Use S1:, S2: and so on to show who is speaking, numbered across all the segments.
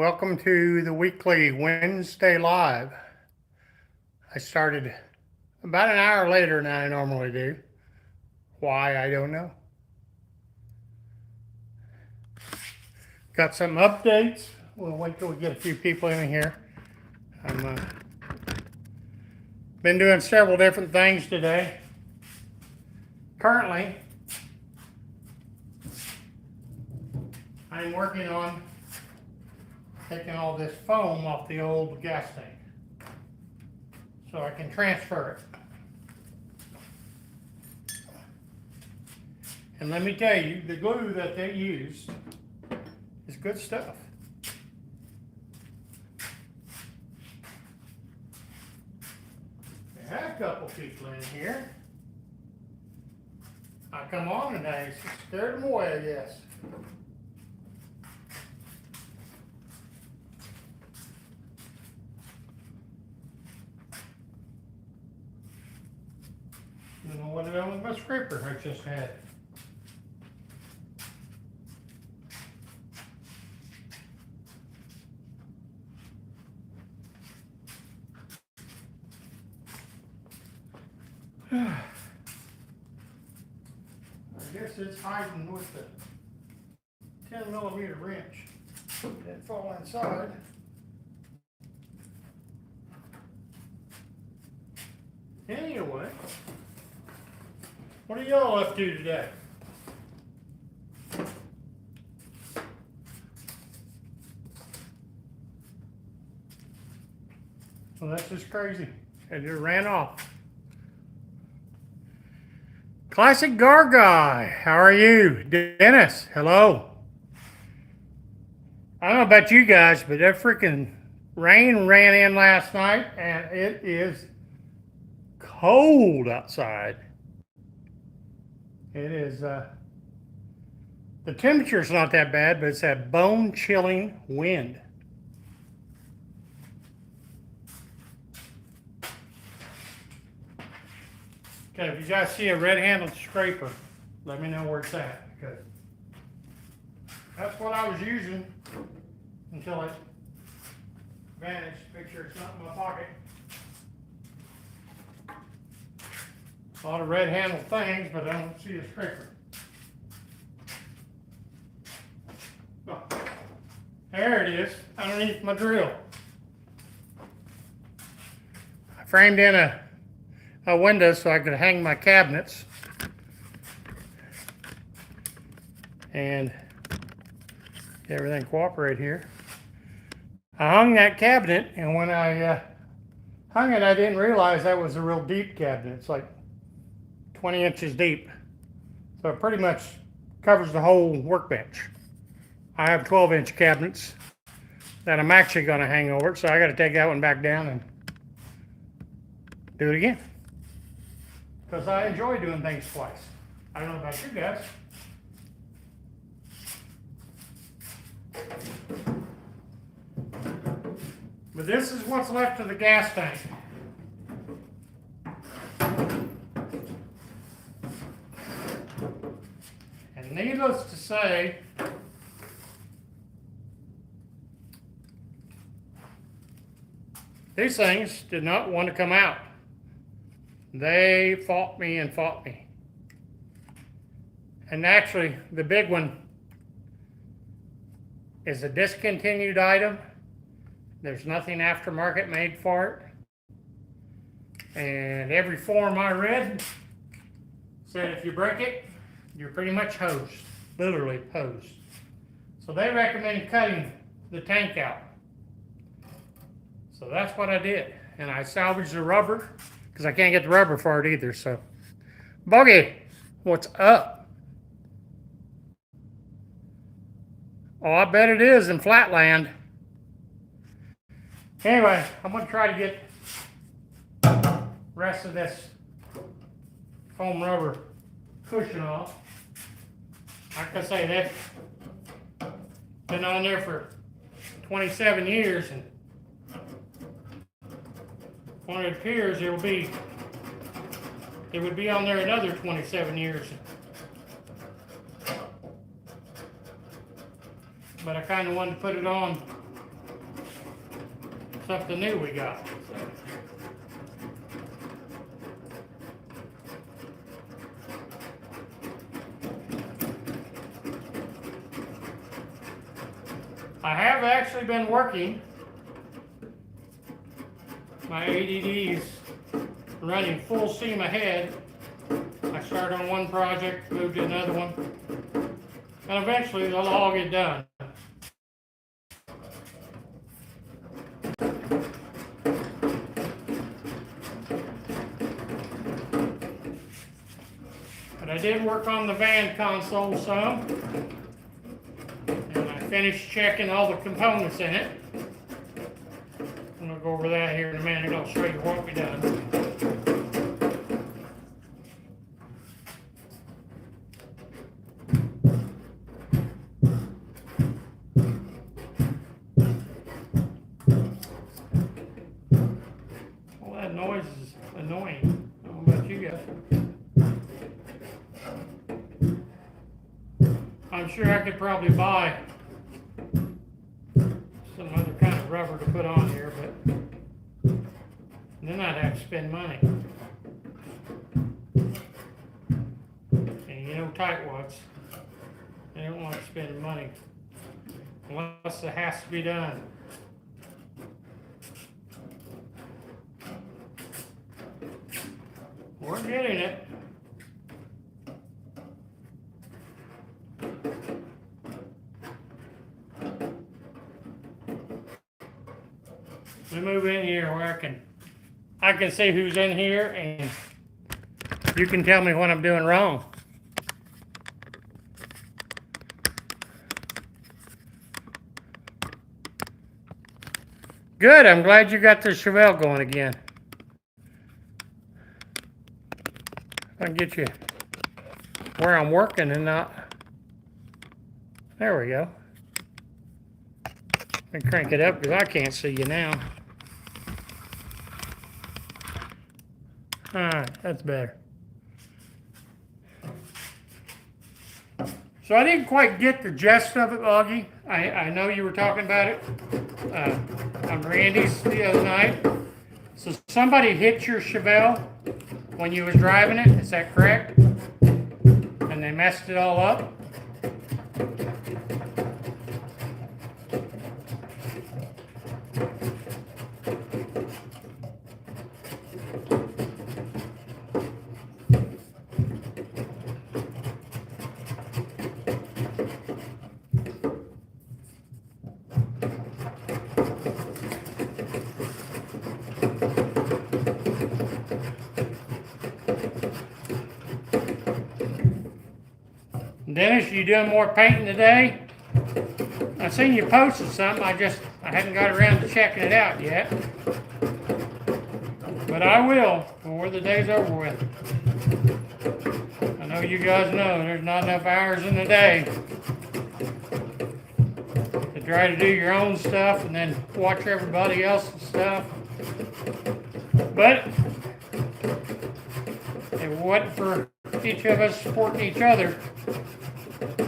S1: Welcome to the weekly Wednesday Live. I started about an hour later than I normally do. Why, I don't know. Got some updates. We'll wait till we get a few people in here. I've been doing several different things today. Currently, I'm working on taking all this foam off the old gas tank so I can transfer it. And let me tell you, the glue that they use is good stuff. They had a couple people in here. I come on and I scared them away, I guess. You know what I done with my scraper I just had. I guess it's hiding with the 10mm wrench. Didn't fall inside. Anyway, what are y'all up to today? Well, that's just crazy. It just ran off. Classic Gar Guy, how are you? Dennis, hello. I don't know about you guys, but that freaking rain ran in last night and it is cold outside. It is, the temperature's not that bad, but it's that bone-chilling wind. Okay, if you guys see a red-handled scraper, let me know where it's at, because that's what I was using until it vanished. Make sure it's not in my pocket. A lot of red-handled things, but I don't see a scraper. Oh, there it is, underneath my drill. I framed in a window so I could hang my cabinets. And everything cooperate here. I hung that cabinet, and when I hung it, I didn't realize that was a real deep cabinet. It's like 20 inches deep. So it pretty much covers the whole workbench. I have 12-inch cabinets that I'm actually going to hang over it, so I got to take that one back down and do it again. Because I enjoy doing things twice. I don't know about you guys. But this is what's left of the gas tank. And needless to say, these things did not want to come out. They fought me and fought me. And actually, the big one is a discontinued item. There's nothing aftermarket made for it. And every form I read said if you break it, you're pretty much hosed, literally hosed. So they recommend cutting the tank out. So that's what I did. And I salvaged the rubber, because I can't get the rubber for it either, so. Bogey, what's up? Oh, I bet it is in Flatland. Anyway, I'm going to try to get the rest of this foam rubber cushion off. Like I say, that's been on there for 27 years, and when it appears, it would be on there another 27 years. But I kind of wanted to put it on something new we got. I have actually been working. My ADD's running full steam ahead. I start on one project, move to another one, and eventually they'll all get done. But I did work on the van console some, and I finished checking all the components in it. I'm going to go over that here in a minute. I'll show you what we done. Well, that noise is annoying. I don't know about you guys. I'm sure I could probably buy some other kind of rubber to put on here, but then I'd have to spend money. And you know tightwads, they don't want to spend money unless it has to be done. We're getting it. Let me move in here where I can see who's in here, and you can tell me what I'm doing wrong. Good, I'm glad you got the Chevelle going again. I can get you where I'm working and not. There we go. Let me crank it up because I can't see you now. Alright, that's better. So I didn't quite get the gist of it, Augie. I know you were talking about it on Randy's the other night. So somebody hit your Chevelle when you was driving it, is that correct? And they messed it all up? Dennis, you doing more painting today? I seen you posted something. I hadn't got around to checking it out yet. But I will before the day's over with. I know you guys know there's not enough hours in the day to try to do your own stuff and then watch everybody else's stuff. But if it wasn't for each of us supporting each other,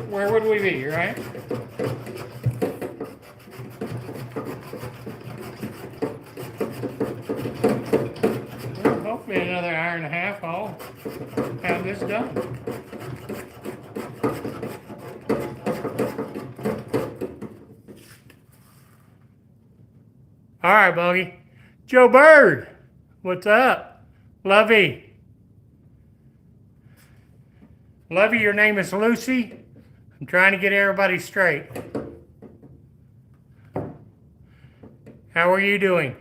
S1: where would we be, right? Well, hopefully another hour and a half I'll have this done. All right, Bogey. Joe Bird, what's up? Lovey. Lovey, your name is Lucy. I'm trying to get everybody straight. How are you doing?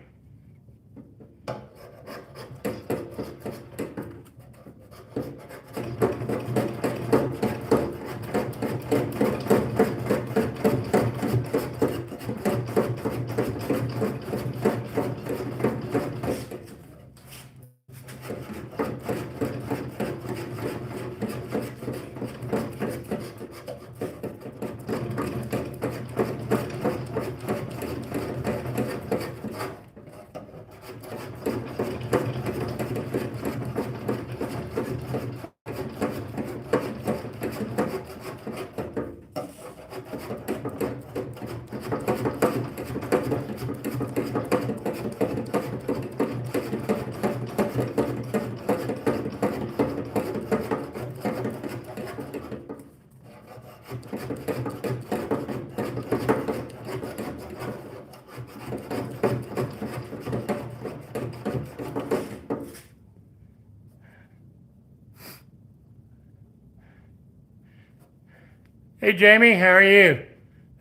S1: Hey Jamie, how are you?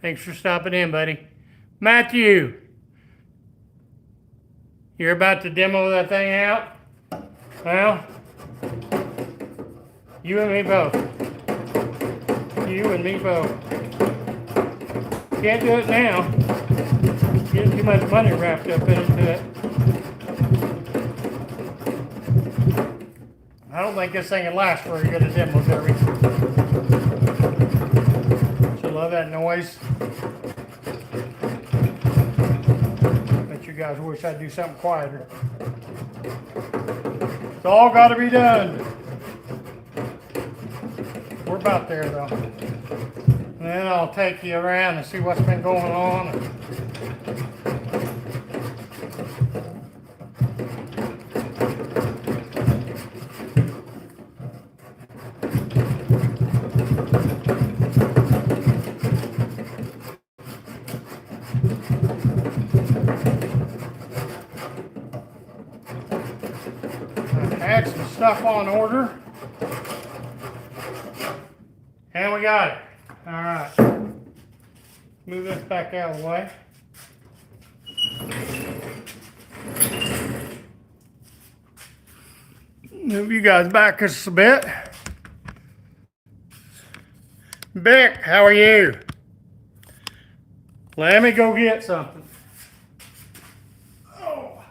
S1: Thanks for stopping in, buddy. Matthew, you're about to demo that thing out? Well, you and me both. You and me both. Can't do it now. Getting too much money wrapped up into it. I don't think this thing can last very good at demo, Derby. Don't you love that noise? Bet you guys wish I'd do something quieter. It's all got to be done. We're about there though. And then I'll take you around and see what's been going on. Had some stuff on order. And we got it. All right. Move this back out of the way. Move you guys back just a bit. Vic, how are you? Let me go get something. Oh.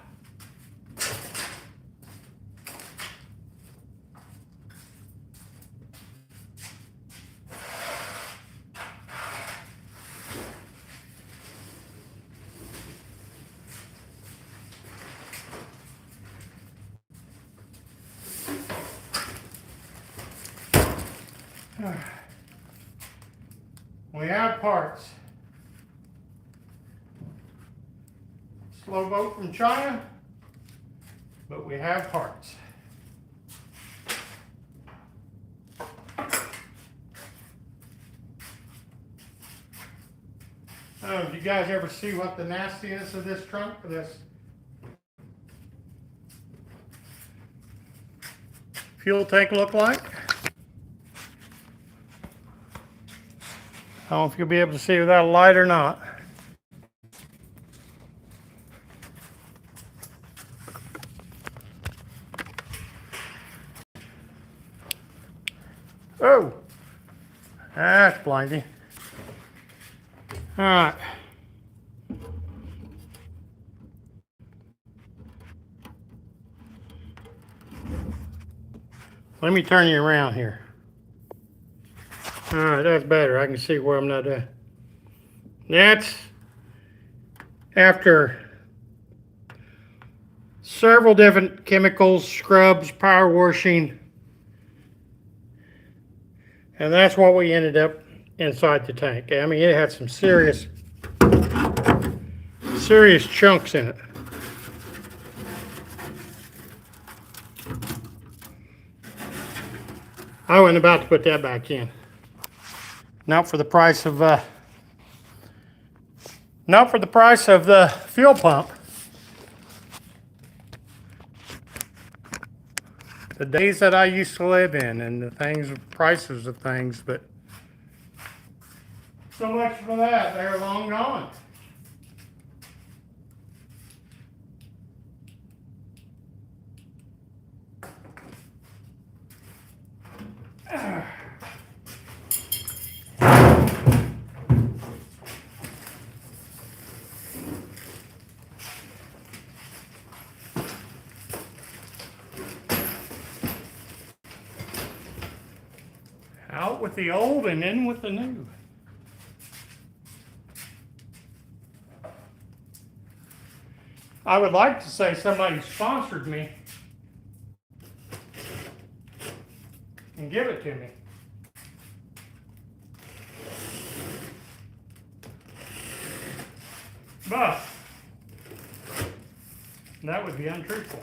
S1: We have parts. Slow boat from China, but we have parts. Oh, did you guys ever see what the nastiness of this trunk for this fuel tank look like? I don't know if you'll be able to see without a light or not. Oh, that's blinding. All right. Let me turn you around here. All right, that's better. I can see where I'm not at. That's after several different chemicals, scrubs, power washing, and that's what we ended up inside the tank. I mean, it had some serious chunks in it. I wasn't about to put that back in. Not for the price of the fuel pump. The days that I used to live in and the prices of things, but so much for that. They're long gone. Out with the old and in with the new. I would like to say somebody sponsored me and give it to me. But that would be untruthful.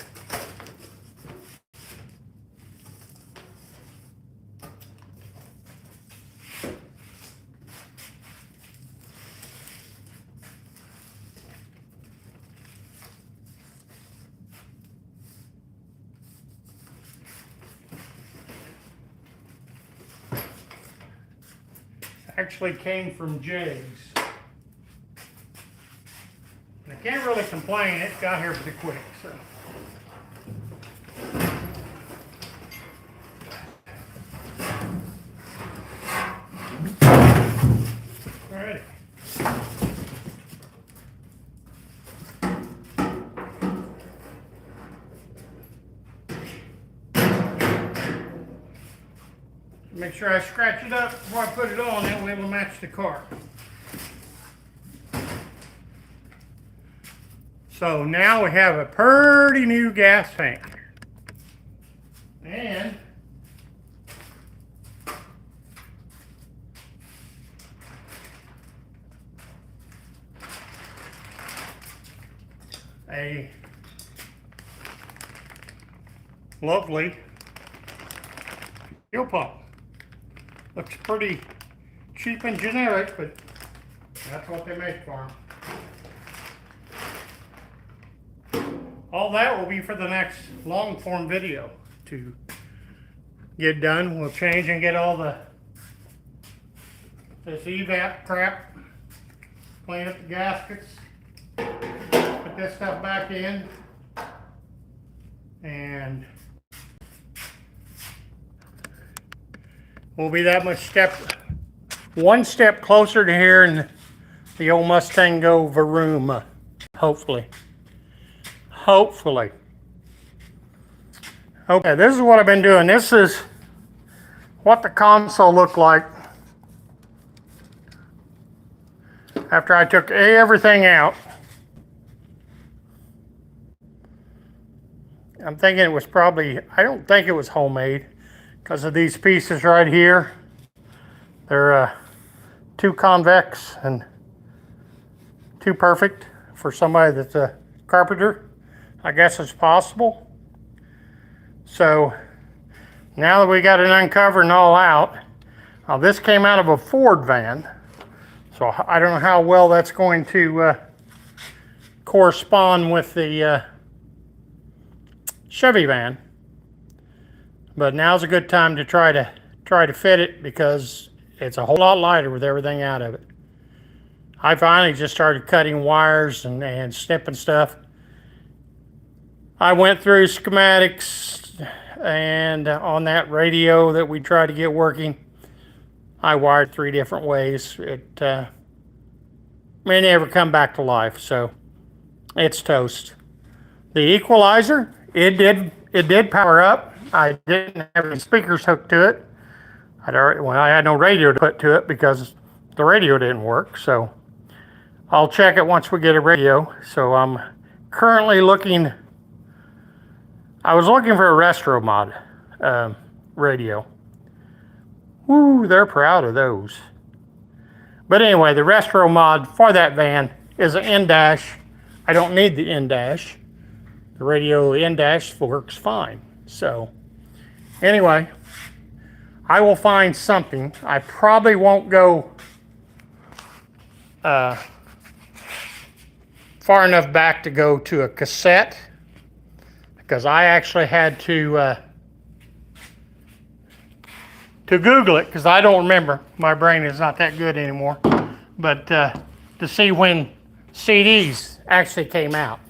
S1: actually came from Jay's. I can't really complain, it got here pretty quick, so. Alrighty. Make sure I scratch it up before I put it on, that way it'll match the car. So now we have a pretty new gas tank. And a lovely fuel pump. Looks pretty cheap and generic, but that's what they make for them. All that will be for the next long form video to get done. We'll change and get all this evap crap, clean up the gaskets, put this stuff back in, and we'll be that much one step closer to hearing the old Mustang go vroom, hopefully. Hopefully. Okay, this is what I've been doing. This is what the console looked like after I took everything out. I'm thinking it was probably, I don't think it was homemade because of these pieces right here. They're too convex and too perfect for somebody that's a carpenter. I guess it's possible. So now that we got it uncovered and all out, this came out of a Ford van. So I don't know how well that's going to correspond with the Chevy van. But now's a good time to try to fit it because it's a whole lot lighter with everything out of it. I finally just started cutting wires and snipping stuff. I went through schematics, and on that radio that we tried to get working, I wired 3 different ways. It may never come back to life, so it's toast. The equalizer, it did power up. I didn't have any speakers hooked to it. I had no radio to put to it because the radio didn't work. So I'll check it once we get a radio. So I'm currently looking. I was looking for a Retro Mod radio. Woo, they're proud of those. But anyway, the Retro Mod for that van is an in-dash. I don't need the in-dash. The radio in-dash works fine. So anyway, I will find something. I probably won't go far enough back to go to a cassette, because I actually had to Google it, because I don't remember. My brain is not that good anymore. But to see when CDs actually came out.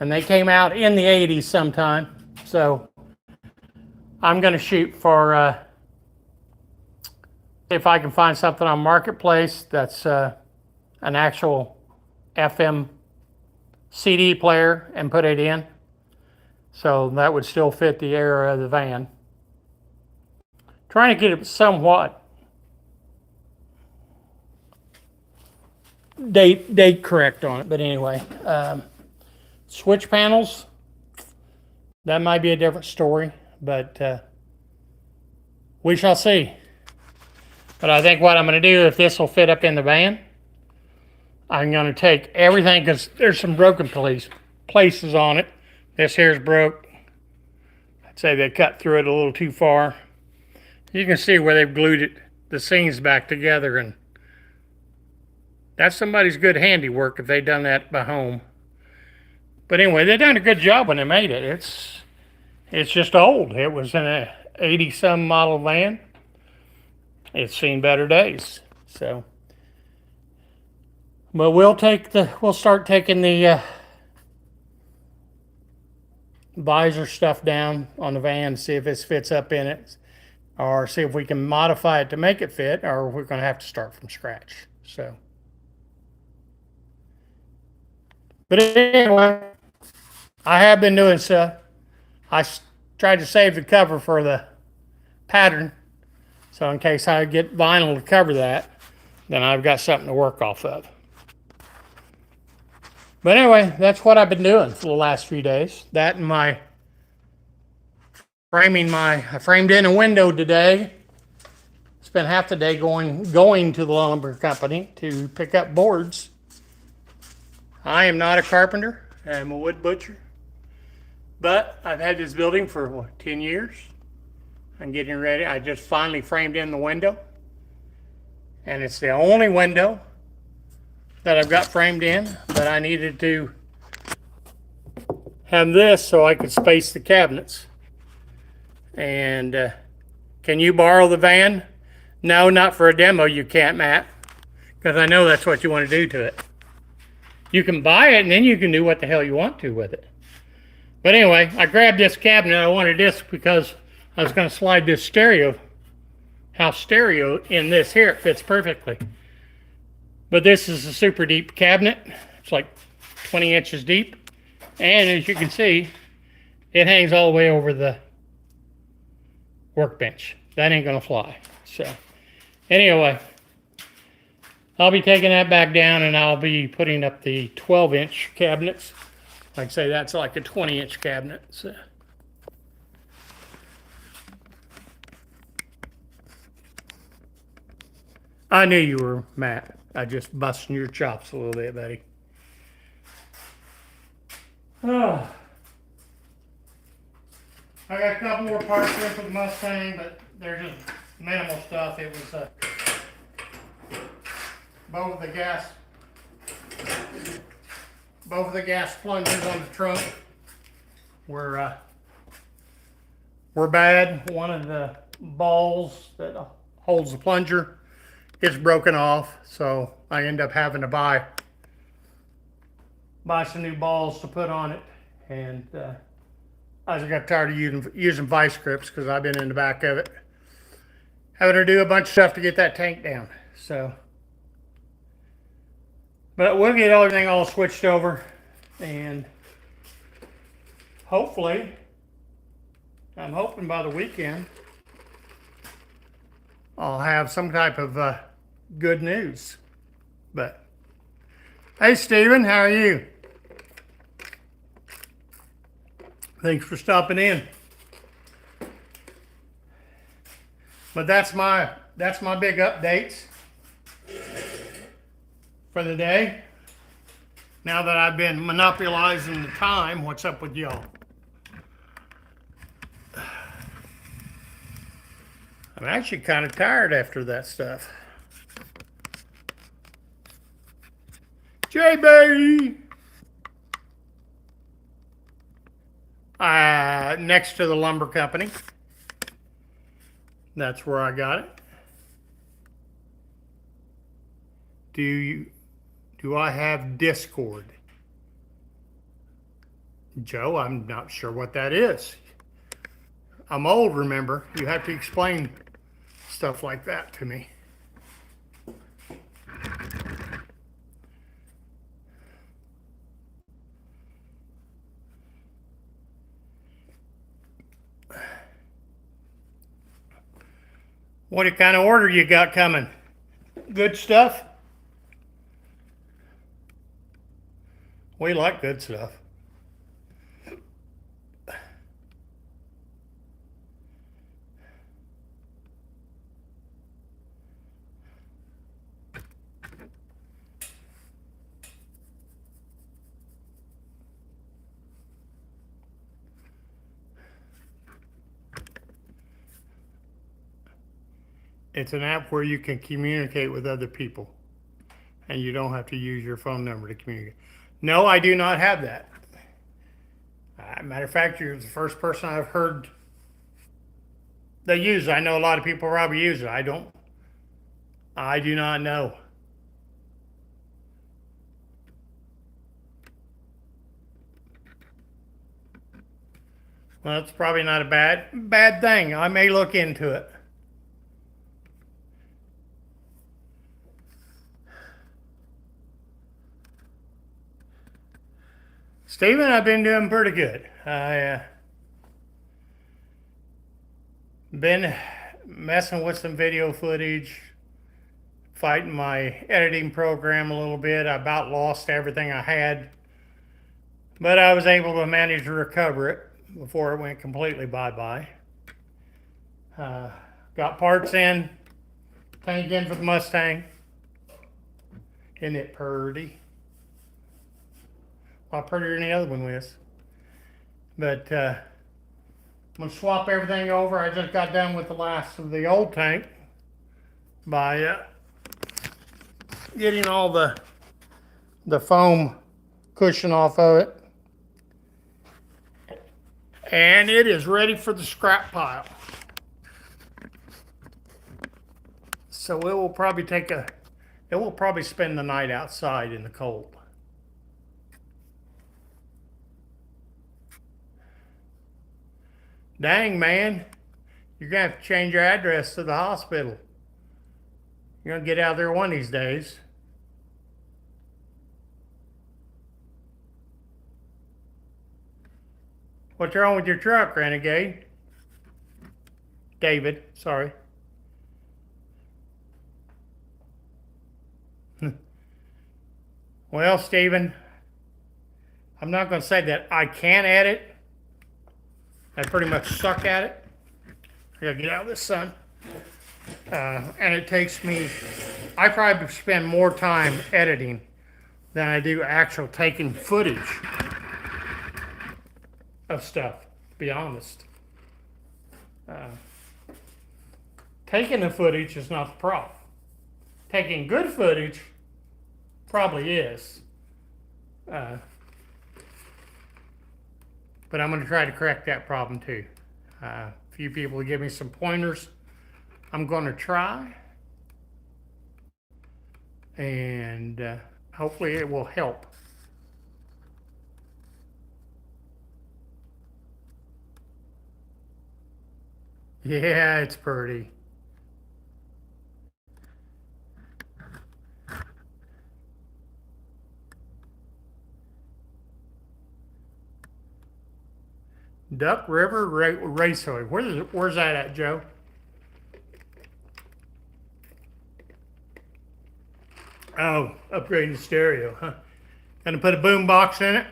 S1: And they came out in the 80s sometime. So I'm going to shoot for, if I can find something on Marketplace that's an actual FM CD player and put it in. So that would still fit the era of the van. Trying to get it somewhat date correct on it, but anyway. Switch panels, that might be a different story, but we shall see. But I think what I'm going to do, if this will fit up in the van, I'm going to take everything, because there's some broken places on it. This here's broke. I'd say they cut through it a little too far. You can see where they've glued the seams back together, and that's somebody's good handiwork if they've done that by home. But anyway, they done a good job when they made it. It's just old. It was in a 80-some model van. It's seen better days. So, but we'll start taking the visor stuff down on the van, see if this fits up in it, or see if we can modify it to make it fit, or we're going to have to start from scratch. So, but anyway, I have been doing so. I tried to save the cover for the pattern, so in case I get vinyl to cover that, then I've got something to work off of. But anyway, that's what I've been doing for the last few days. That and my I framed in a window today. Spent half the day going to the lumber company to pick up boards. I am not a carpenter. I'm a wood butcher. But I've had this building for 10 years. I'm getting ready. I just finally framed in the window. And it's the only window that I've got framed in, but I needed to have this so I could space the cabinets. And can you borrow the van? No, not for a demo. You can't, Matt, because I know that's what you want to do to it. You can buy it and then you can do what the hell you want to with it. But anyway, I grabbed this cabinet. I wanted this because I was going to slide this house stereo in this here. It fits perfectly. But this is a super deep cabinet. It's like 20 inches deep. And as you can see, it hangs all the way over the workbench. That ain't gonna fly. So anyway, I'll be taking that back down and I'll be putting up the 12-inch cabinets. Like I say, that's like a 20-inch cabinet. So. I knew you were, Matt. I just busting your chops a little bit, buddy. Oh. I got a couple more parts in for the Mustang, but they're just minimal stuff. It was both of the gas plungers on the trunk were bad. One of the balls that holds the plunger is broken off, so I end up having to buy some new balls to put on it. And I just got tired of using vice grips because I've been in the back of it having to do a bunch of stuff to get that tank down. So, but we'll get everything all switched over, and hopefully, I'm hoping by the weekend I'll have some type of good news. But hey, Steven, how are you? Thanks for stopping in. But that's my big updates for the day. Now that I've been monopolizing the time, what's up with y'all? I'm actually kind of tired after that stuff. JB! Next to the lumber company. That's where I got it. Do I have Discord? Joe, I'm not sure what that is. I'm old, remember. You have to explain stuff like that to me. What kind of order you got coming? Good stuff? We like good stuff. It's an app where you can communicate with other people and you don't have to use your phone number to communicate. No, I do not have that. Matter of fact, you're the first person I've heard they use it. I know a lot of people probably use it. I don't I do not know. Well, it's probably not a bad thing. I may look into it. Stephen, I've been doing pretty good. I been messing with some video footage, fighting my editing program a little bit. I about lost everything I had, but I was able to manage to recover it before it went completely bye-bye. Got parts in, tank in for the Mustang. Isn't it pretty? A lot prettier than the other one was. But I'm going to swap everything over. I just got done with the last of the old tank by getting all the foam cushion off of it. And it is ready for the scrap pile. So it will probably spend the night outside in the cold. Dang, man, you're gonna have to change your address to the hospital. You're gonna get out there one of these days. What's wrong with your truck, Renegade? David, sorry. Well, Stephen, I'm not going to say that I can edit. I pretty much suck at it. I gotta get out of the sun. And it takes me, I probably spend more time editing than I do actual taking footage of stuff, to be honest. Taking the footage is not the problem. Taking good footage probably is. But I'm going to try to correct that problem too. A few people give me some pointers. I'm going to try. And hopefully it will help. Yeah, it's pretty. Duck River Raceway. Where's that at, Joe? Oh, upgrading the stereo, huh? Gonna put a boom box in it?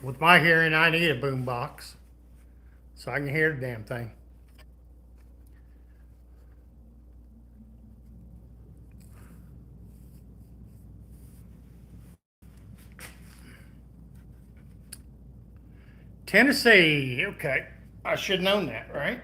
S1: With my hearing, I need a boom box so I can hear the damn thing. Tennessee, okay. I should have known that, right?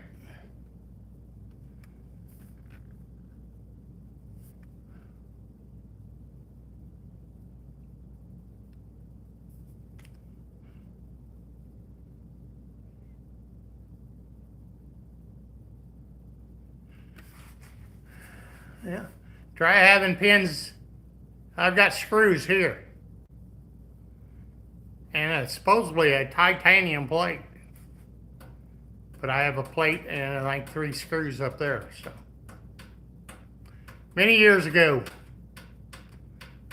S1: Yeah. Try having pins. I've got screws here. And it's supposedly a titanium plate. But I have a plate and like 3 screws up there. So many years ago,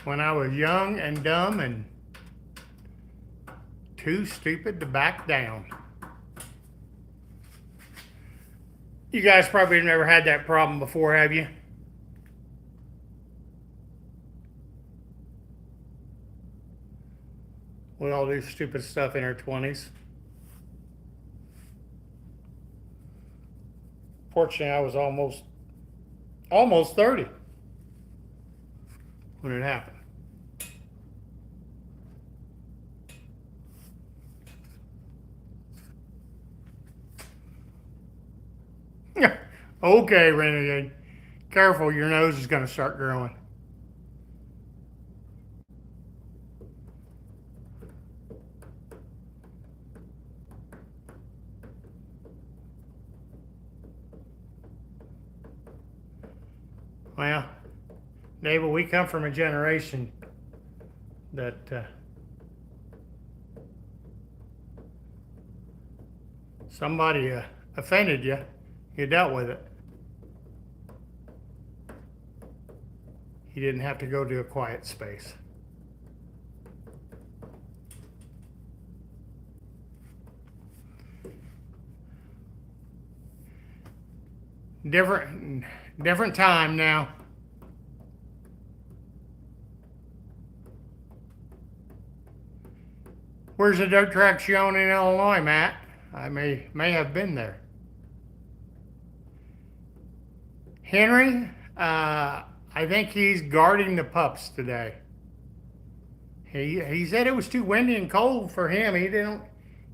S1: when I was young and dumb and too stupid to back down. You guys probably have never had that problem before, have you? We all do stupid stuff in our 20s. Fortunately, I was almost 30 when it happened. Okay, Renegade. Careful, your nose is going to start growing. Well, David, we come from a generation that somebody offended you, you dealt with it. You didn't have to go to a quiet space. Different time now. Where's the dirt track shown in Illinois, Matt? I may have been there. Henry, I think he's guarding the pups today. He said it was too windy and cold for him. He don't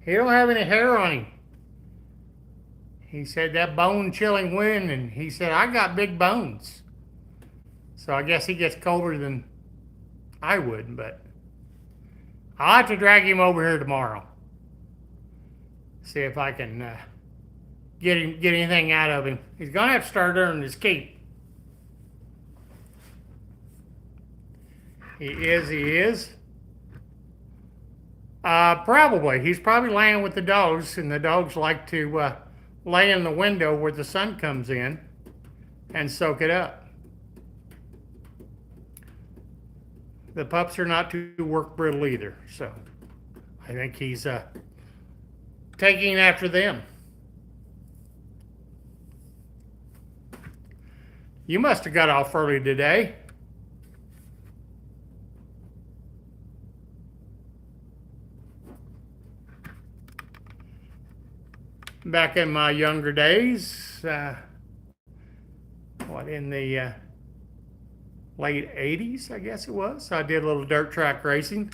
S1: have any hair on him. He said that bone-chilling wind, and he said, I got big bones. So I guess he gets colder than I would, but I'll have to drag him over here tomorrow. See if I can get anything out of him. He's going to have to start earning his keep. He is. Probably. He's probably laying with the dogs, and the dogs like to lay in the window where the sun comes in and soak it up. The pups are not too work brittle either, so I think he's taking after them. You must have got off early today. Back in my younger days, in the late 80s, I guess it was, I did a little dirt track racing,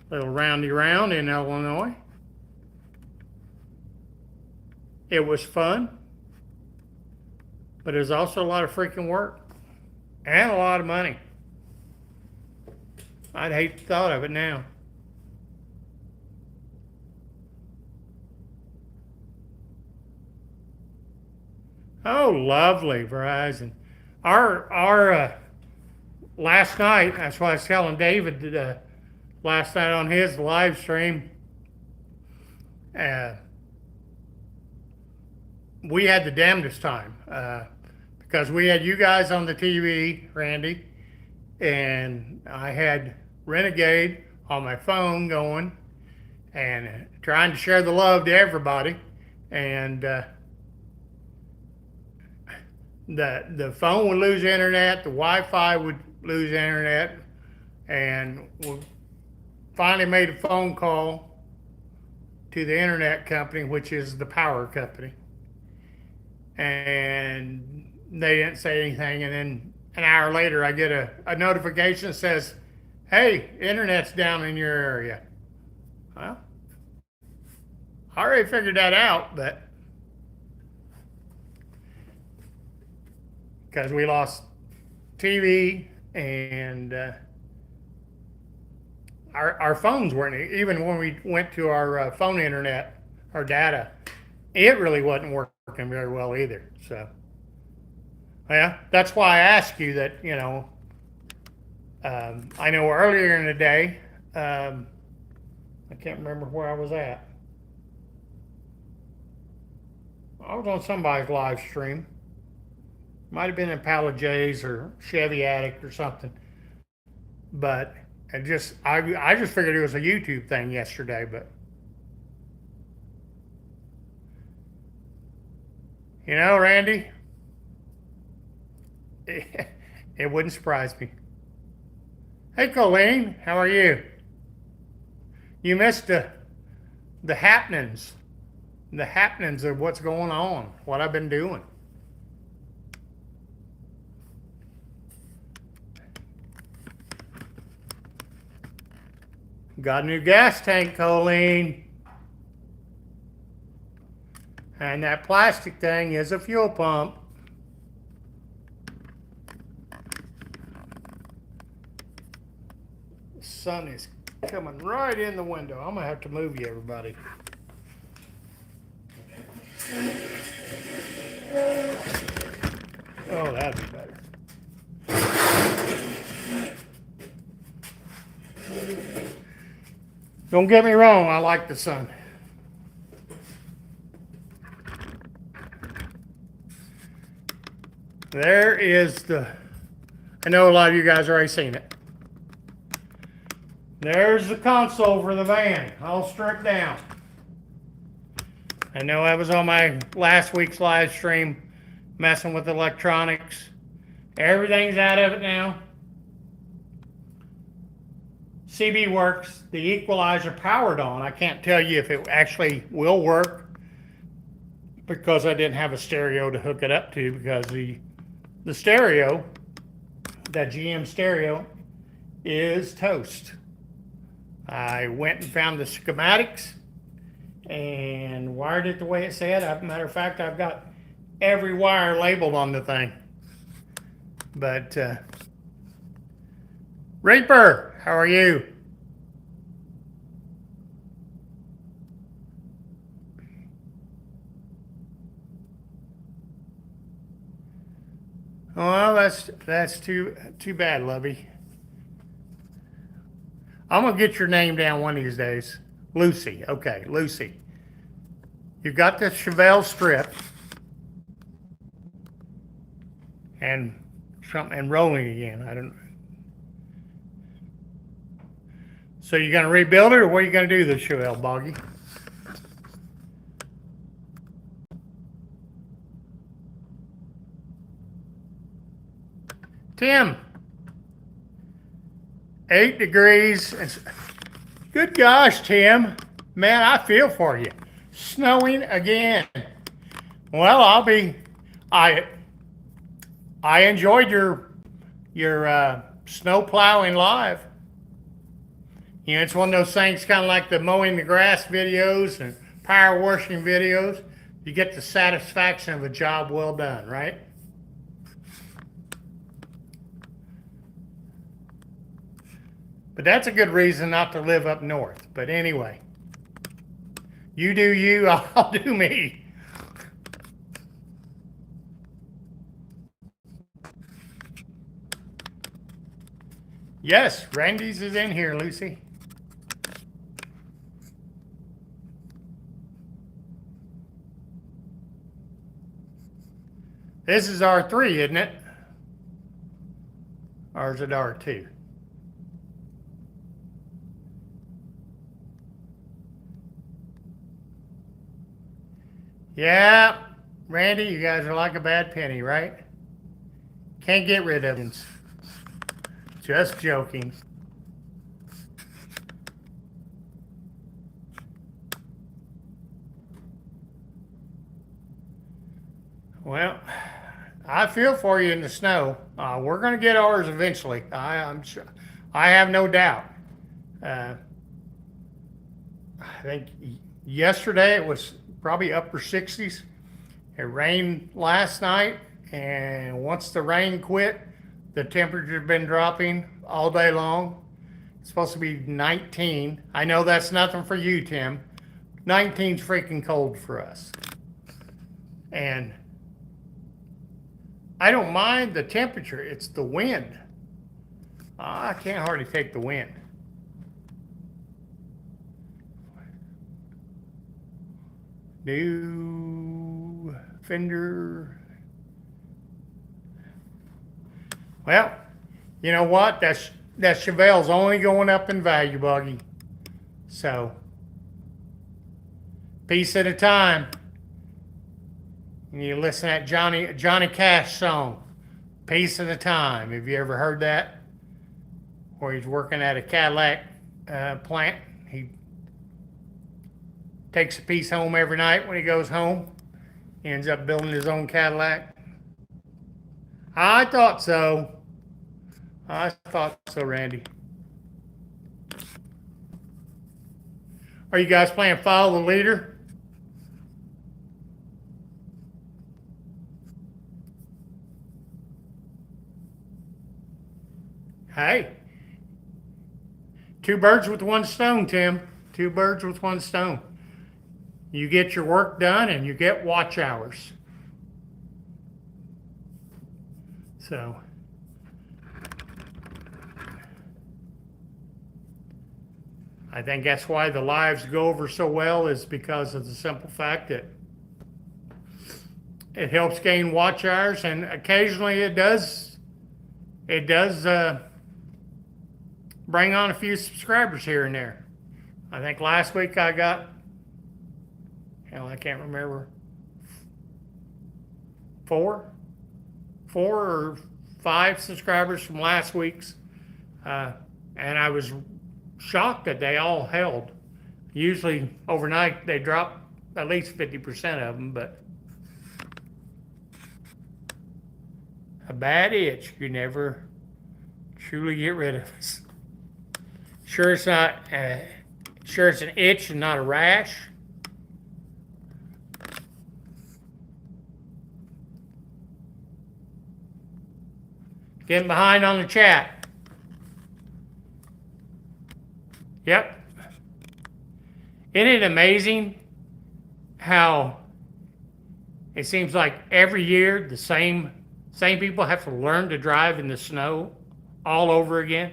S1: a little roundy round in Illinois. It was fun, but it was also a lot of freaking work and a lot of money. I'd hate the thought of it now. Oh, lovely, Verizon. Our last night, that's why I was telling David last night on his live stream, we had the damnedest time because we had you guys on the TV, Randy, and I had Renegade on my phone going and trying to share the love to everybody, and the phone would lose internet, the Wi-Fi would lose internet, and we finally made a phone call to the internet company, which is the power company, and they didn't say anything. And then an hour later, I get a notification that says, hey, internet's down in your area. Well, I already figured that out, but because we lost TV and our phones weren't, even when we went to our phone internet, our data, it really wasn't working very well either. So, yeah, that's why I asked you that, I know earlier in the day, I can't remember where I was at. I was on somebody's live stream. Might have been in Pala J's or Chevy Addict or something. But I just figured it was a YouTube thing yesterday, but Randy, it wouldn't surprise me. Hey, Colleen, how are you? You missed the happenings of what's going on, what I've been doing. Got a new gas tank, Colleen. And that plastic thing is a fuel pump. The sun is coming right in the window. I'm gonna have to move you, everybody. Oh, that'd be better. Don't get me wrong, I like the sun. There is the, I know a lot of you guys already seen it. There's the console for the van, all stripped down. I know I was on my last week's live stream messing with electronics. Everything's out of it now. CB works, the equalizer powered on. I can't tell you if it actually will work because I didn't have a stereo to hook it up to, because the stereo, that GM stereo, is toast. I went and found the schematics and wired it the way it said. As a matter of fact, I've got every wire labeled on the thing. But Reaper, how are you? Well, that's too bad, Lovey. I'm gonna get your name down one of these days. Lucy, okay, Lucy. You've got the Chevelle strip and something and rolling again. I don't. So you're gonna rebuild it, or what are you gonna do to the Chevelle, Boggy? Tim, 8 degrees. Good gosh, Tim. Man, I feel for you. Snowing again. Well, I enjoyed your snow plowing live. You know, it's one of those things kind of like the mowing the grass videos and power washing videos. You get the satisfaction of a job well done, right? But that's a good reason not to live up north. But anyway, you do you, I'll do me. Yes, Randy's is in here, Lucy. This is R3, isn't it? Or is it R2? Yeah, Randy, you guys are like a bad penny, right? Can't get rid of them. Just joking. Well, I feel for you in the snow. We're going to get ours eventually. I'm sure. I have no doubt. I think yesterday it was probably upper 60s. It rained last night, and once the rain quit, the temperature's been dropping all day long. It's supposed to be 19. I know that's nothing for you, Tim. 19's freaking cold for us. And I don't mind the temperature, it's the wind. I can't hardly take the wind. New fender. Well, you know what? That Chevelle's only going up in value, Buggy. So, piece at a time. And you listen to that Johnny Cash song, "Piece at a Time." Have you ever heard that? Where he's working at a Cadillac plant. He takes a piece home every night when he goes home. He ends up building his own Cadillac. I thought so. I thought so, Randy. Are you guys playing Follow the Leader? Hey, 2 birds with 1 stone, Tim. 2 birds with 1 stone. You get your work done and you get watch hours. So, I think that's why the lives go over so well, is because of the simple fact that it helps gain watch hours, and occasionally it does bring on a few subscribers here and there. I think last week I got, hell, I can't remember, four or five subscribers from last week's, and I was shocked that they all held. Usually overnight they drop at least 50% of them, but a bad itch you never truly get rid of. Sure it's not, sure it's an itch and not a rash. Getting behind on the chat. Yep. Isn't it amazing how it seems like every year the same people have to learn to drive in the snow all over again?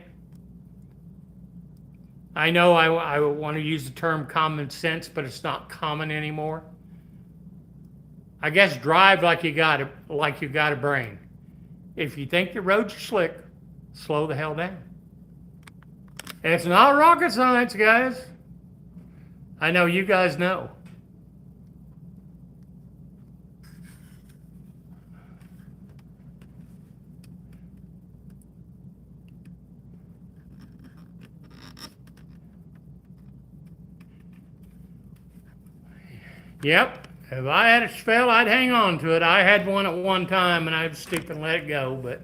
S1: I know I want to use the term common sense, but it's not common anymore. I guess drive like you got a brain. If you think the roads are slick, slow the hell down. It's not rocket science, guys. I know you guys know. Yep. If I had a spell, I'd hang on to it. I had one at one time, and I was stupid and let it go. But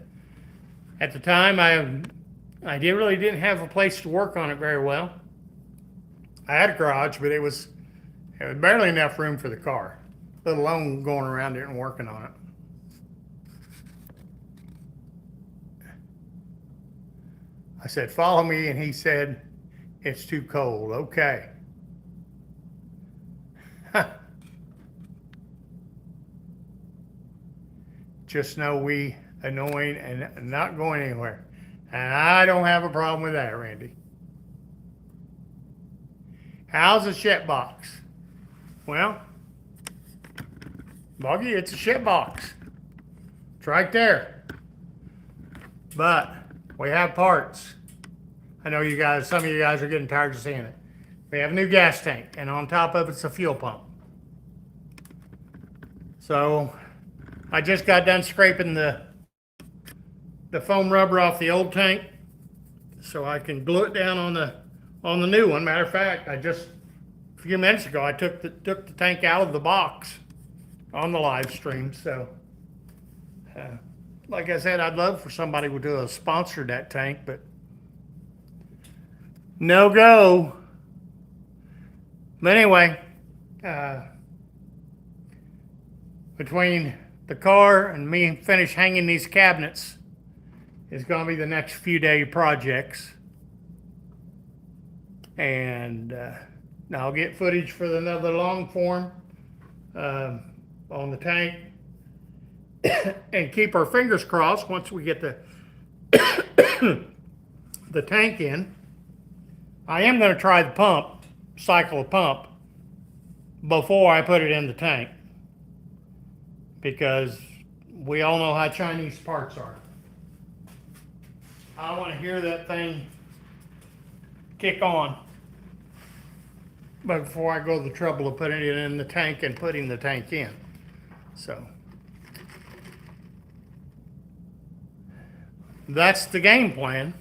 S1: at the time, I really didn't have a place to work on it very well. I had a garage, but it was barely enough room for the car, let alone going around it and working on it. I said, "Follow me," and he said, "It's too cold." Okay. Just know we annoying and not going anywhere. And I don't have a problem with that, Randy. How's the shit box? Well, Buggy, it's a shit box. It's right there. But we have parts. I know you guys, some of you guys are getting tired of seeing it. We have a new gas tank, and on top of it's a fuel pump. So I just got done scraping the foam rubber off the old tank so I can glue it down on the new one. Matter of fact, a few minutes ago I took the tank out of the box on the live stream. So like I said, I'd love for somebody to sponsor that tank, but no go. But anyway, between the car and me finish hanging these cabinets is going to be the next few day projects. And I'll get footage for another long form on the tank. And keep our fingers crossed once we get the tank in. I am going to try the cycle of pump before I put it in the tank, because we all know how Chinese parts are. I want to hear that thing kick on before I go to the trouble of putting it in the tank and putting the tank in. So that's the game plan.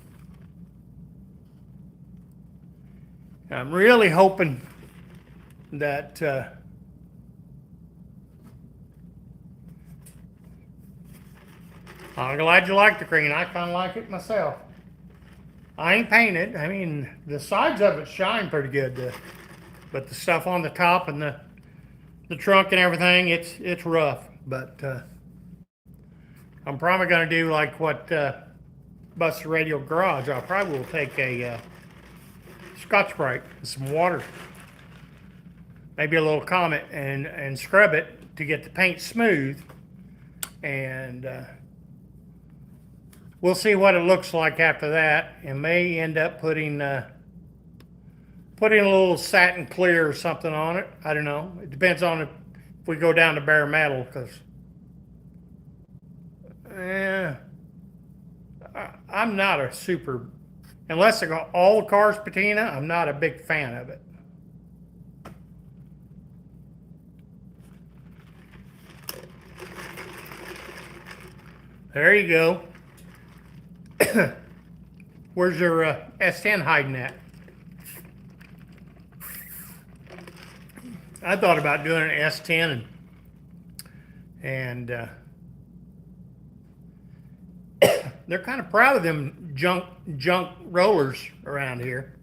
S1: I'm really hoping that I'm glad you like the green. I kind of like it myself. I ain't painted. I mean, the sides of it shine pretty good, but the stuff on the top and the trunk and everything, it's rough. But I'm probably going to do like what Buster Radio Garage. I probably will take a Scotch-Brite and some water, maybe a little Comet, and scrub it to get the paint smooth, and we'll see what it looks like after that, and may end up putting put in a little satin clear or something on it. I don't know. It depends on if we go down to bare metal, because I'm not a super, unless I got all the cars patina, I'm not a big fan of it. There you go. Where's your S10 hiding at? I thought about doing an S10 and they're kind of proud of them junk rollers around here.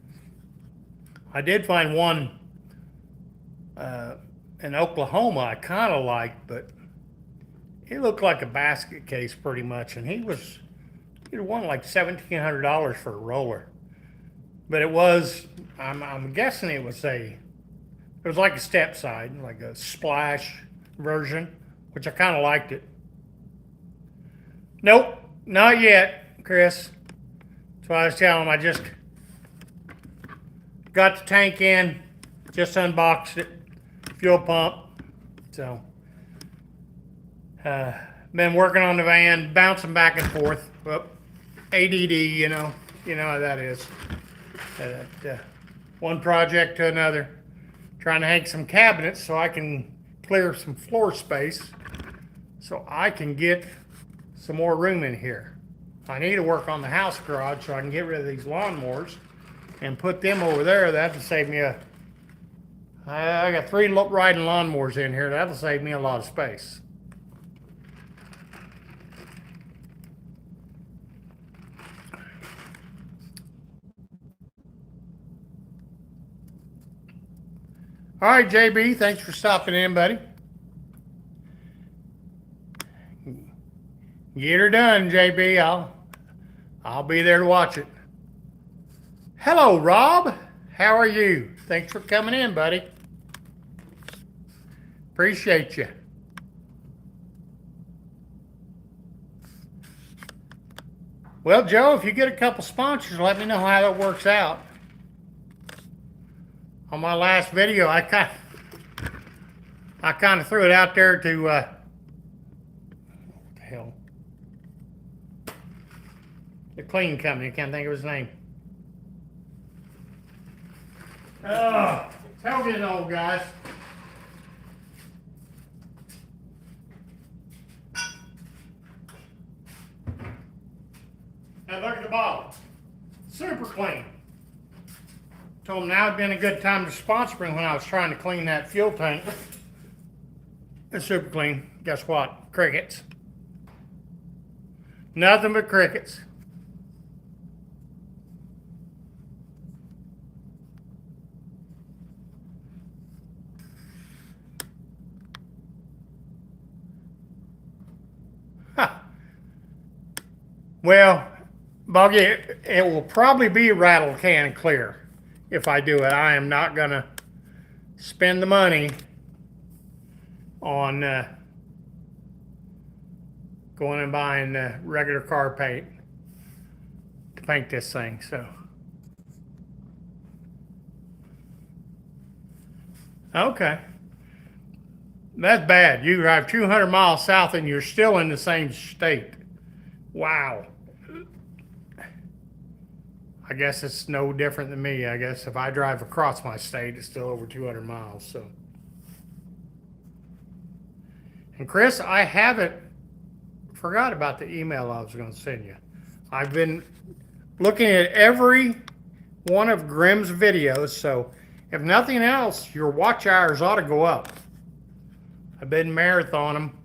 S1: I did find one in Oklahoma I kind of liked, but he looked like a basket case pretty much, and he'd won like $1,700 for a roller. But it was, I'm guessing it was like a step side, like a splash version, which I kind of liked it. Nope, not yet, Chris. So I was telling him I just got the tank in, just unboxed it, fuel pump. So, been working on the van, bouncing back and forth. Well, ADD, you know how that is. One project to another. Trying to hang some cabinets so I can clear some floor space so I can get some more room in here. I need to work on the house garage so I can get rid of these lawnmowers and put them over there. That'll save me I got 3 riding lawnmowers in here. That'll save me a lot of space. All right, JB, thanks for stopping in, buddy. Get her done, JB. I'll be there to watch it. Hello, Rob. How are you? Thanks for coming in, buddy. Appreciate you. Well, Joe, if you get a couple sponsors, let me know how that works out. On my last video, I kind of threw it out there to what the hell? The clean company. I can't think of his name. Oh, tell me, old guys. Now look at the bottle. Super clean. Told him now would been a good time to sponsor me when I was trying to clean that fuel tank. It's super clean. Guess what? Crickets. Nothing but crickets. Huh. Well, Boggy, it will probably be rattle can clear. If I do it, I am not gonna spend the money on going and buying regular car paint to paint this thing. So, okay, that's bad. You drive 200 miles south and you're still in the same state. Wow. I guess it's no different than me. I guess if I drive across my state, it's still over 200 miles. So, and Chris, I haven't forgot about the email I was going to send you. I've been looking at every one of Grimm's videos. So, if nothing else, your watch hours ought to go up. I've been marathoning them,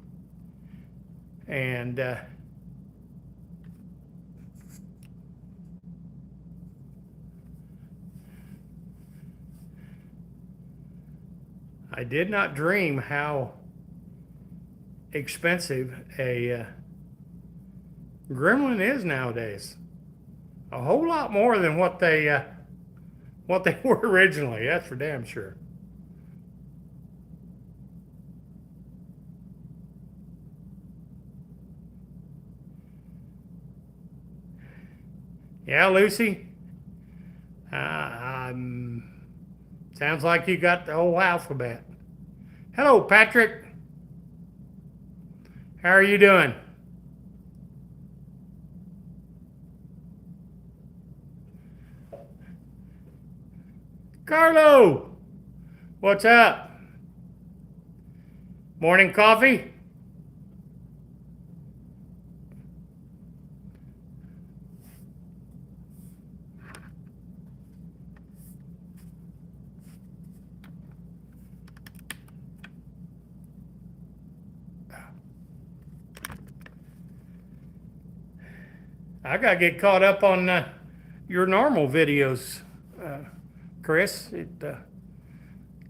S1: and I did not dream how expensive a Gremlin is nowadays. A whole lot more than what they were originally. That's for damn sure. Yeah, Lucy. Sounds like you got the whole alphabet. Hello, Patrick. How are you doing? Carlo, what's up? Morning coffee? I gotta get caught up on your normal videos, Chris.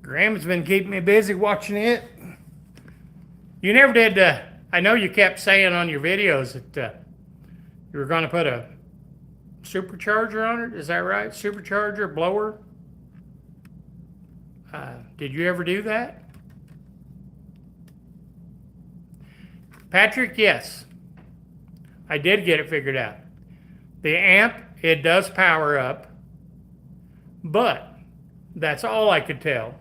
S1: Graham's been keeping me busy watching it. You never did. I know you kept saying on your videos that you were going to put a supercharger on it. Is that right? Supercharger, blower. Did you ever do that? Patrick, yes. I did get it figured out. The amp, it does power up, but that's all I could tell.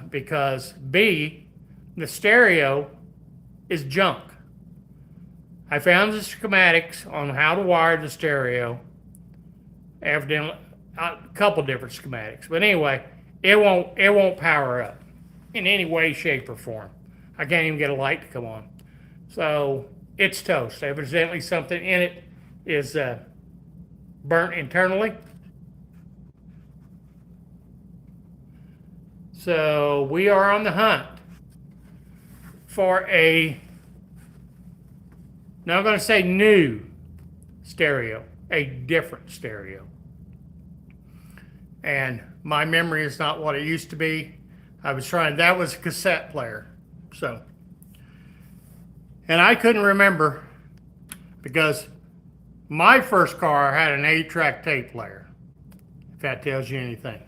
S1: Because B, the stereo is junk. I found the schematics on how to wire the stereo. Evidently, a couple different schematics, but anyway, it won't power up in any way, shape, or form. I can't even get a light to come on. So it's toast. Evidently, something in it is burnt internally. So we are on the hunt for now I'm going to say new stereo, a different stereo. And my memory is not what it used to be. That was a cassette player. So, and I couldn't remember because my first car had an 8-track tape player, if that tells you anything.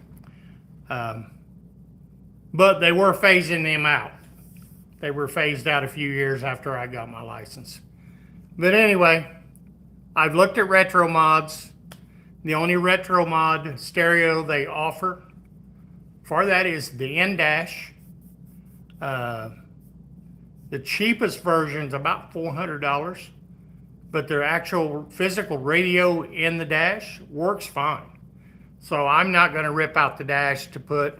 S1: But they were phasing them out. They were phased out a few years after I got my license. But anyway, I've looked at retro mods. The only retro mod stereo they offer for that is the N-Dash. The cheapest version is about $400, but their actual physical radio in the dash works fine. So I'm not going to rip out the dash to put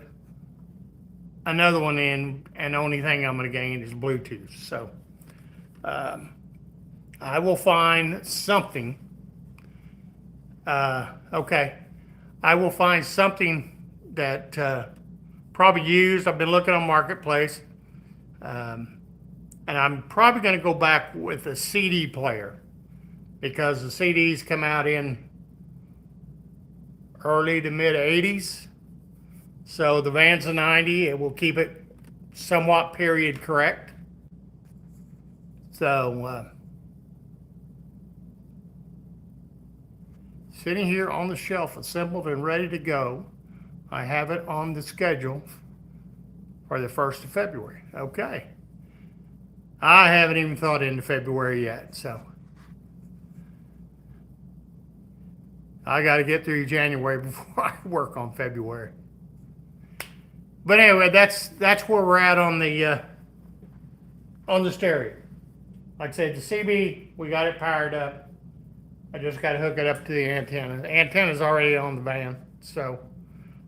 S1: another one in, and the only thing I'm going to gain is Bluetooth. So I will find something. Okay. I will find something that probably used. I've been looking on Marketplace. And I'm probably going to go back with a CD player because the CDs come out in early to mid 80s. So the van's a 90. It will keep it somewhat period correct. So sitting here on the shelf, assembled and ready to go. I have it on the schedule for the 1st of February. Okay. I haven't even thought into February yet, so I got to get through January before I work on February. But anyway, that's where we're at on the stereo. Like I said, the CB, we got it powered up. I just got to hook it up to the antenna. The antenna's already on the van, so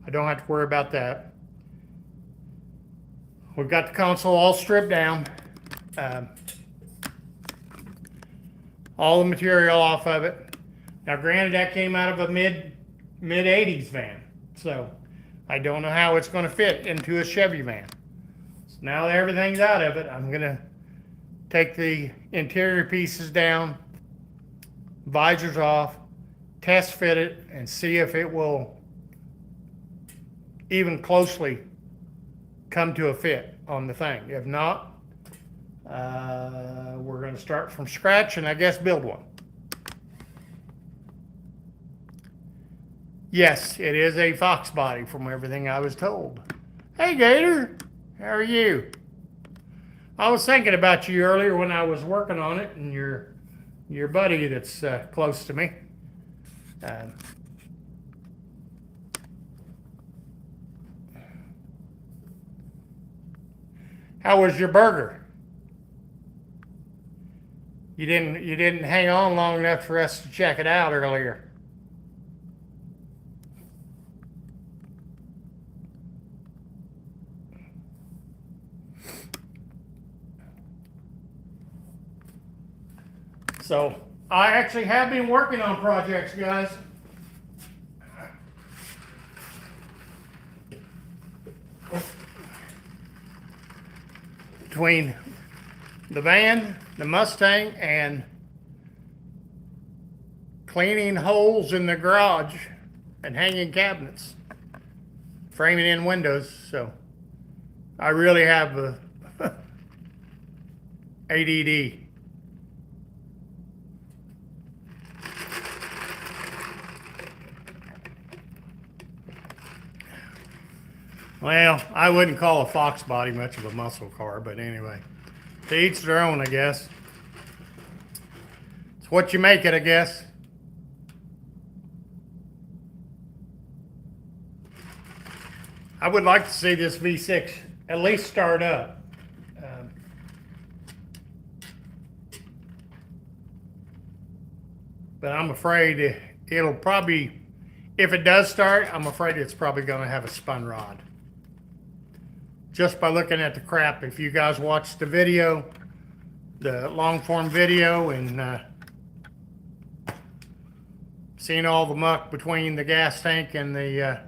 S1: I don't have to worry about that. We've got the console all stripped down. All the material off of it. Now, granted, that came out of a mid 80s van, so I don't know how it's going to fit into a Chevy van. So now that everything's out of it, I'm going to take the interior pieces down, visors off, test fit it, and see if it will even closely come to a fit on the thing. If not, we're going to start from scratch and I guess build one. Yes, it is a Fox body from everything I was told. Hey Gator, how are you? I was thinking about you earlier when I was working on it, and your buddy that's close to me. How was your burger? You didn't hang on long enough for us to check it out earlier. So I actually have been working on projects, guys. Between the van, the Mustang, and cleaning holes in the garage and hanging cabinets, framing in windows. So I really have a ADD. Well, I wouldn't call a Fox body much of a muscle car, but anyway, to each their own, I guess. It's what you make it, I guess. I would like to see this V6 at least start up. But I'm afraid it'll probably, if it does start, I'm afraid it's probably going to have a spun rod. Just by looking at the crap, if you guys watched the video, the long form video, and seen all the muck between the gas tank and the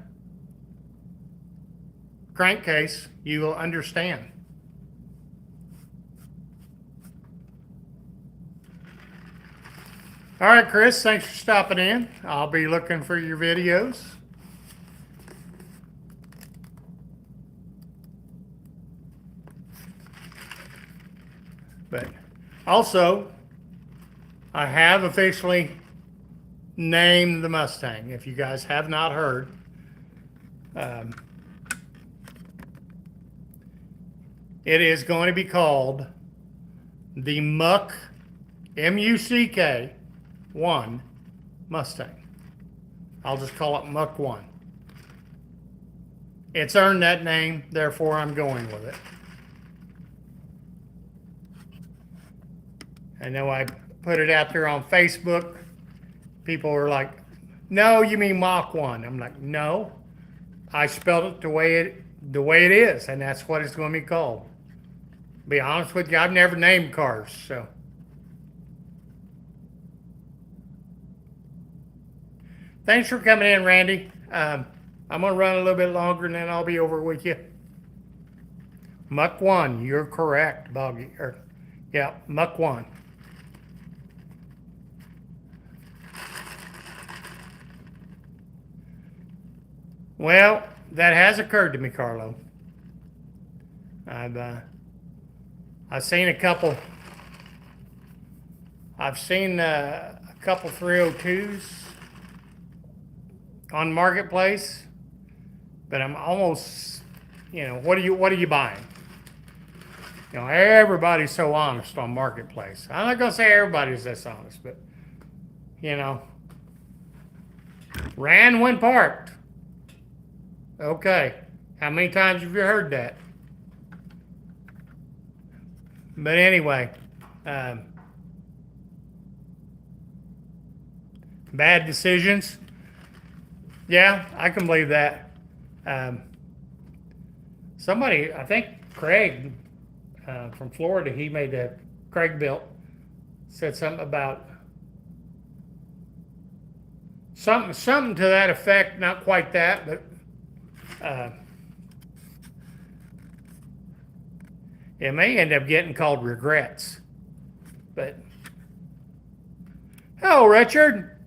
S1: crankcase, you will understand. All right, Chris, thanks for stopping in. I'll be looking for your videos. But also, I have officially named the Mustang. If you guys have not heard, it is going to be called the Muck, M-U-C-K 1 Mustang. I'll just call it Muck 1. It's earned that name, therefore I'm going with it. I know I put it out there on Facebook. People were like, no, you mean Mach 1. I'm like, no, I spelled it the way it is, and that's what it's going to be called. To be honest with you, I've never named cars, so. Thanks for coming in, Randy. I'm going to run a little bit longer, and then I'll be over with you. Muck 1, you're correct, Boggy. Yeah, Muck 1. Well, that has occurred to me, Carlo. I've seen a couple 302s on Marketplace, but I'm almost, what are you buying? Everybody's so honest on Marketplace. I'm not gonna say everybody's this honest, but ran when parked. Okay, how many times have you heard that? But anyway, bad decisions. Yeah, I can believe that. Somebody, I think Craig from Florida, he made a Craig built, said something about something to that effect. Not quite that, but it may end up getting called regrets. But hello, Richard.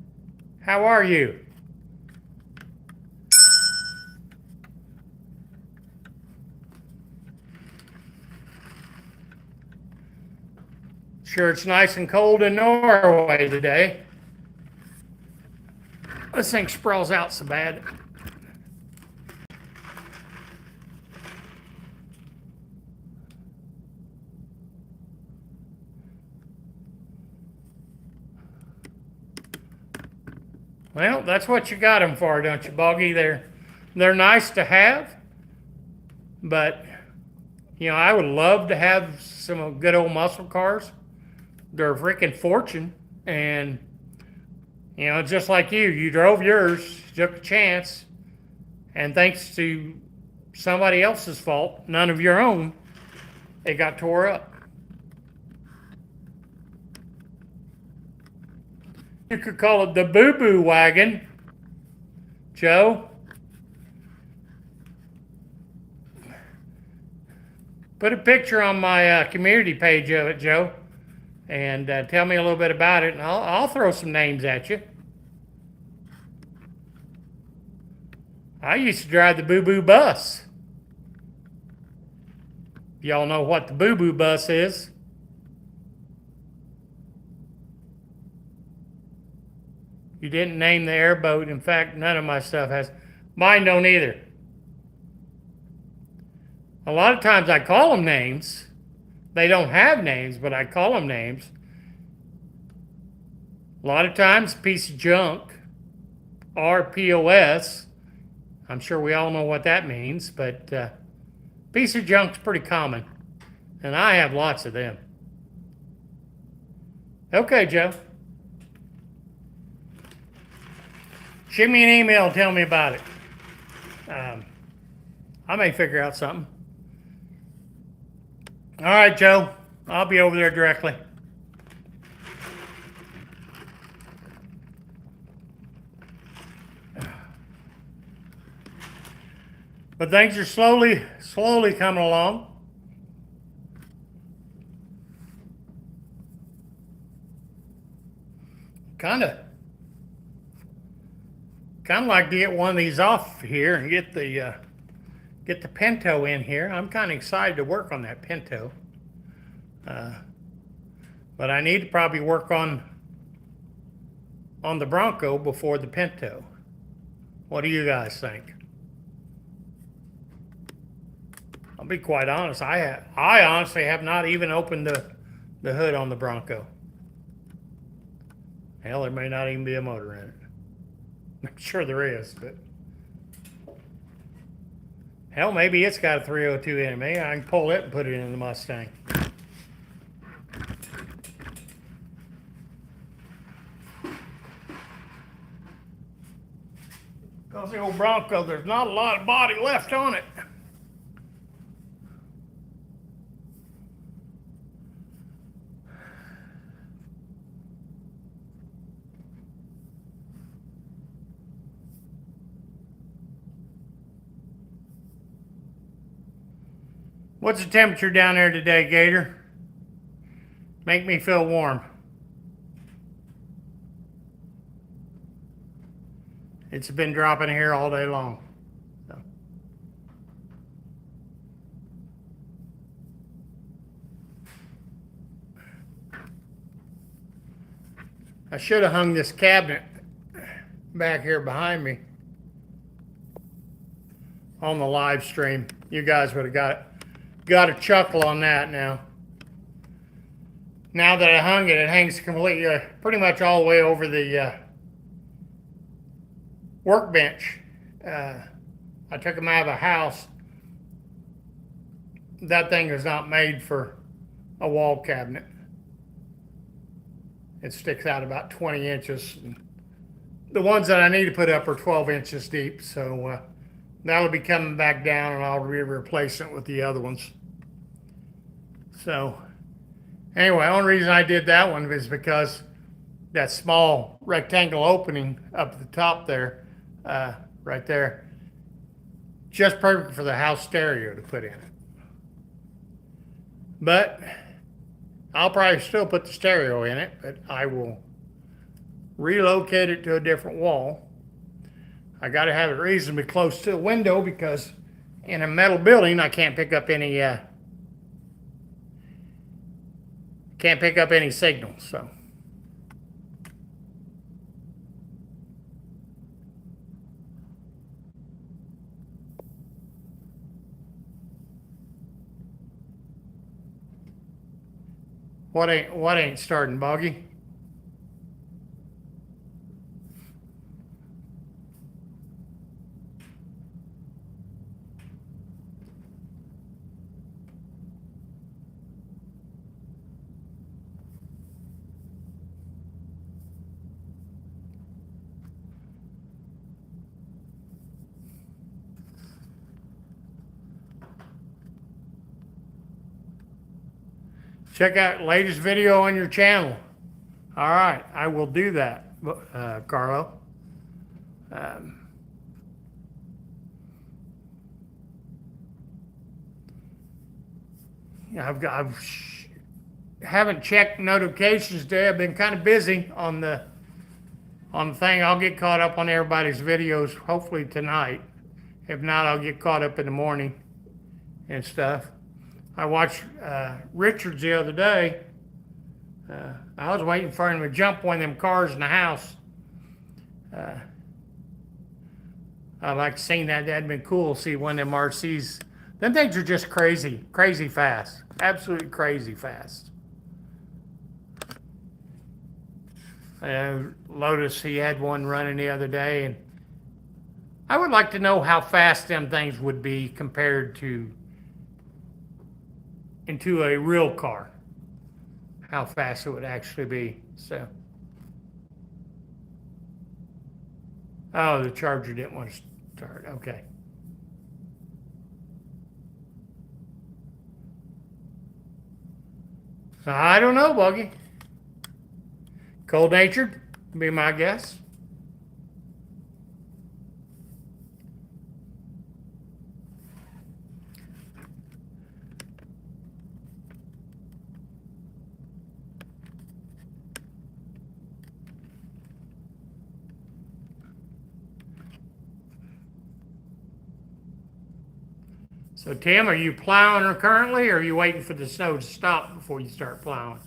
S1: How are you? Sure, it's nice and cold in Norway today. This thing sprawls out so bad. Well, that's what you got them for, don't you, Boggy? They're nice to have, but I would love to have some good old muscle cars. They're a freaking fortune. And, just like you drove yours, took a chance, and thanks to somebody else's fault, none of your own, it got tore up. You could call it the boo-boo wagon, Joe. Put a picture on my community page of it, Joe, and tell me a little bit about it, and I'll throw some names at you. I used to drive the boo-boo bus. Y'all know what the boo-boo bus is? You didn't name the airboat. In fact, none of my stuff has. Mine don't either. A lot of times I call them names. They don't have names, but I call them names. A lot of times, piece of junk, or POS. I'm sure we all know what that means, but piece of junk's pretty common, and I have lots of them. Okay, Joe. Shoot me an email and tell me about it. I may figure out something. All right, Joe. I'll be over there directly. But things are slowly coming along. Kind of like to get one of these off here and get the Pinto in here. I'm kind of excited to work on that Pinto. But I need to probably work on the Bronco before the Pinto. What do you guys think? I'll be quite honest. I honestly have not even opened the hood on the Bronco. Hell, there may not even be a motor in it. I'm sure there is, but hell, maybe it's got a 302 in it. Maybe I can pull it and put it in the Mustang. Because the old Bronco, there's not a lot of body left on it. What's the temperature down there today, Gator? Make me feel warm. It's been dropping here all day long. So. I should have hung this cabinet back here behind me on the live stream. You guys would have got a chuckle on that now. Now that I hung it, it hangs completely, pretty much all the way over the workbench. I took them out of the house. That thing is not made for a wall cabinet. It sticks out about 20 inches. The ones that I need to put up are 12 inches deep, so that'll be coming back down and I'll be replacing it with the other ones. So anyway, the only reason I did that one is because that small rectangle opening up at the top there, right there, just perfect for the house stereo to put in it. But I'll probably still put the stereo in it, but I will relocate it to a different wall. I got to have it reasonably close to the window because in a metal building I can't pick up any signals. So what ain't starting, Boggy? check out latest video on your channel. All right, I will do that, Carlo. Haven't checked notifications today. I've been kind of busy on the thing. I'll get caught up on everybody's videos hopefully tonight. If not, I'll get caught up in the morning and stuff. I watched Richards the other day. I was waiting for him to jump one of them cars in the house. I'd like to see that. That'd been cool to see one of them RCs. Them things are just crazy, crazy fast. Absolutely crazy fast. Lotus, he had one running the other day, and I would like to know how fast them things would be compared to into a real car. How fast it would actually be. So, oh, the charger didn't want to start. Okay. I don't know, Buggy. Cold-natured, be my guess. So, Tim, are you plowing her currently, or are you waiting for the snow to stop before you start plowing?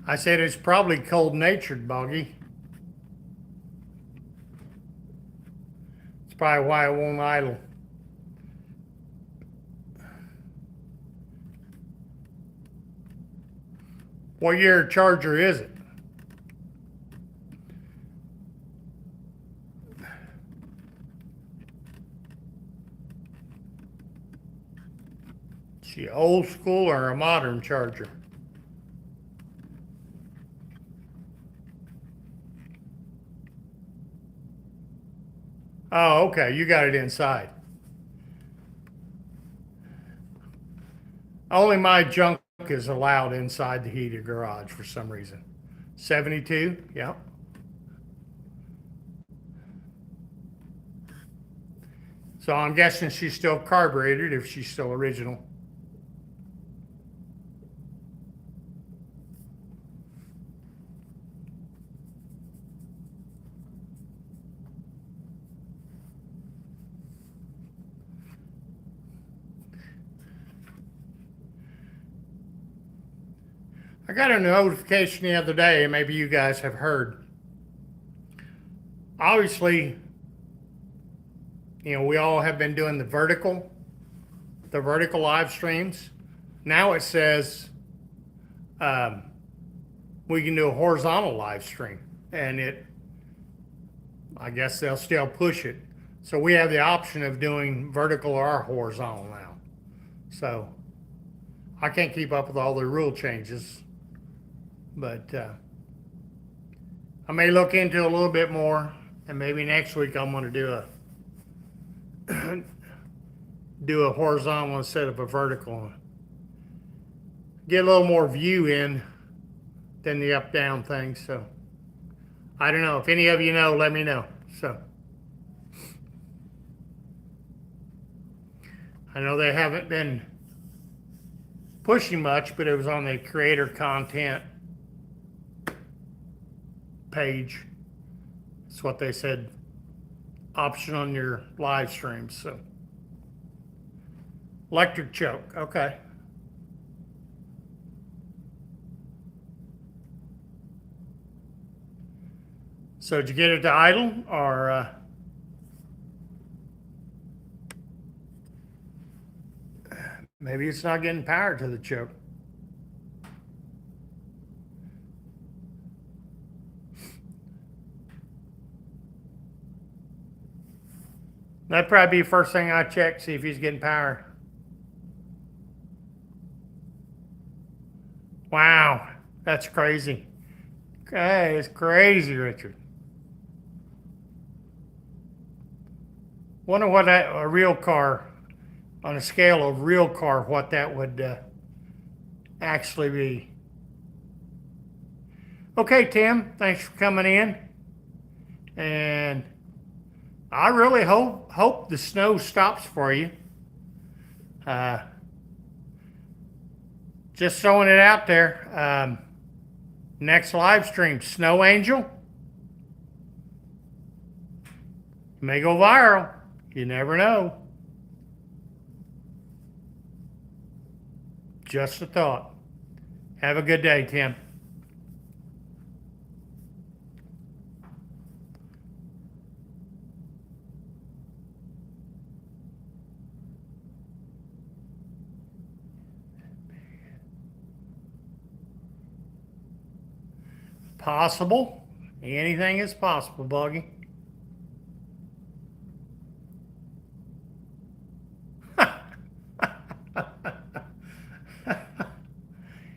S1: I said it's probably cold-natured, Boggy. It's probably why it won't idle. What year Charger is it? Is she old school or a modern Charger? Oh, okay, you got it inside. Only my junk is allowed inside the heated garage for some reason. 72, yep. So I'm guessing she's still carbureted if she's still original. I got a notification the other day, and maybe you guys have heard. Obviously, you know, we all have been doing the vertical live streams. Now it says we can do a horizontal live stream, and I guess they'll still push it. So we have the option of doing vertical or horizontal now. So I can't keep up with all the rule changes, but I may look into it a little bit more, and maybe next week I'm going to do a horizontal instead of a vertical. Get a little more view in than the up-down thing. So I don't know. If any of you know, let me know. So I know they haven't been pushing much, but it was on the creator content page. That's what they said, option on your live streams. So electric choke, okay. So did you get it to idle, or maybe it's not getting power to the choke? That'd probably be the first thing I check, see if he's getting power. that's crazy. That is crazy, Richard. Wonder what a real car, on a scale of real car, what that would actually be. Okay, Tim, thanks for coming in. And I really hope the snow stops for you. Just throwing it out there. Next live stream, Snow Angel. May go viral. You never know. Just a thought. Have a good day, Tim. Possible. Anything is possible, Buggy.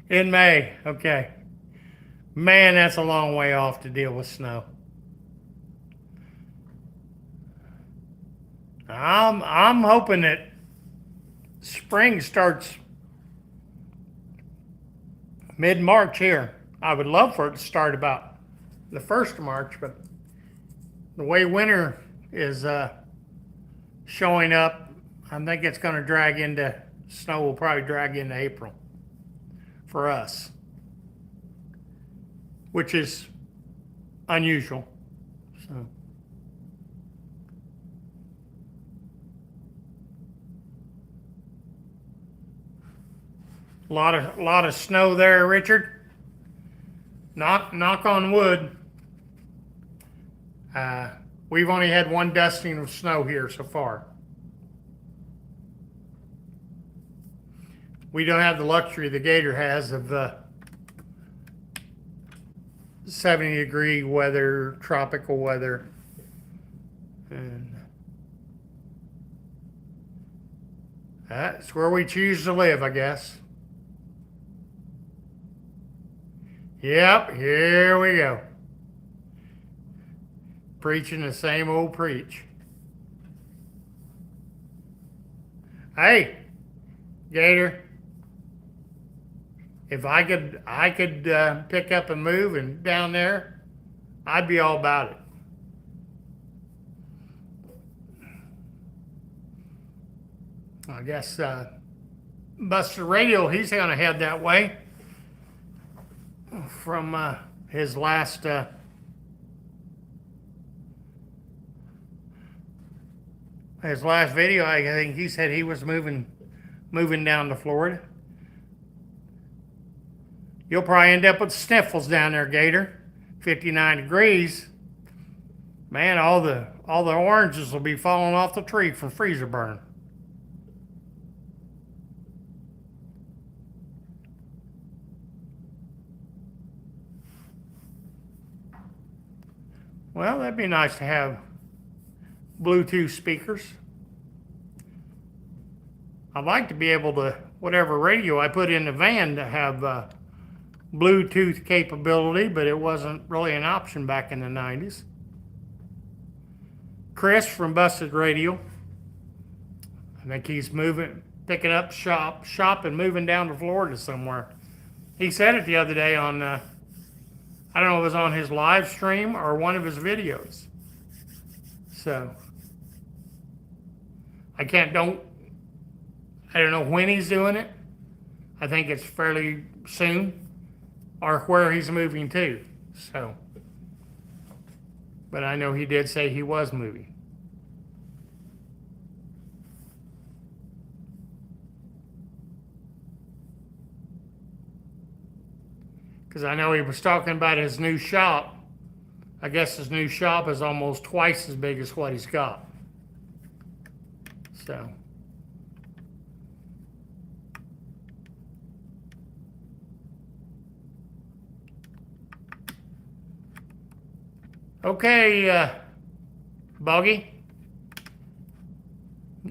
S1: In May, okay. Man, that's a long way off to deal with snow. I'm hoping that spring starts mid-March here. I would love for it to start about the 1st of March, but the way winter is showing up, I think it's going to drag into, snow will probably drag into April for us, which is unusual. So. A lot of snow there, Richard. Knock on wood. We've only had one dusting of snow here so far. We don't have the luxury the Gator has of 70-degree weather, tropical weather. And that's where we choose to live, I guess. Yep, here we go. Preaching the same old preach. Hey, Gator, if I could pick up and move and down there, I'd be all about it. I guess Buster Radio, he's gonna head that way from his last video. I think he said he was moving down to Florida. You'll probably end up with sniffles down there, Gator. 59 degrees. Man, all the oranges will be falling off the tree from freezer burn. Well, that'd be nice to have Bluetooth speakers. I'd like to be able to, whatever radio I put in the van, to have Bluetooth capability, but it wasn't really an option back in the 90s. Chris from Busted Radio, I think he's picking up shop and moving down to Florida somewhere. He said it the other day on, I don't know if it was on his live stream or one of his videos. So, I don't know when he's doing it. I think it's fairly soon, or where he's moving to. So, but I know he did say he was moving. Because I know he was talking about his new shop. I guess his new shop is almost twice as big as what he's got. So. Okay, Buggy.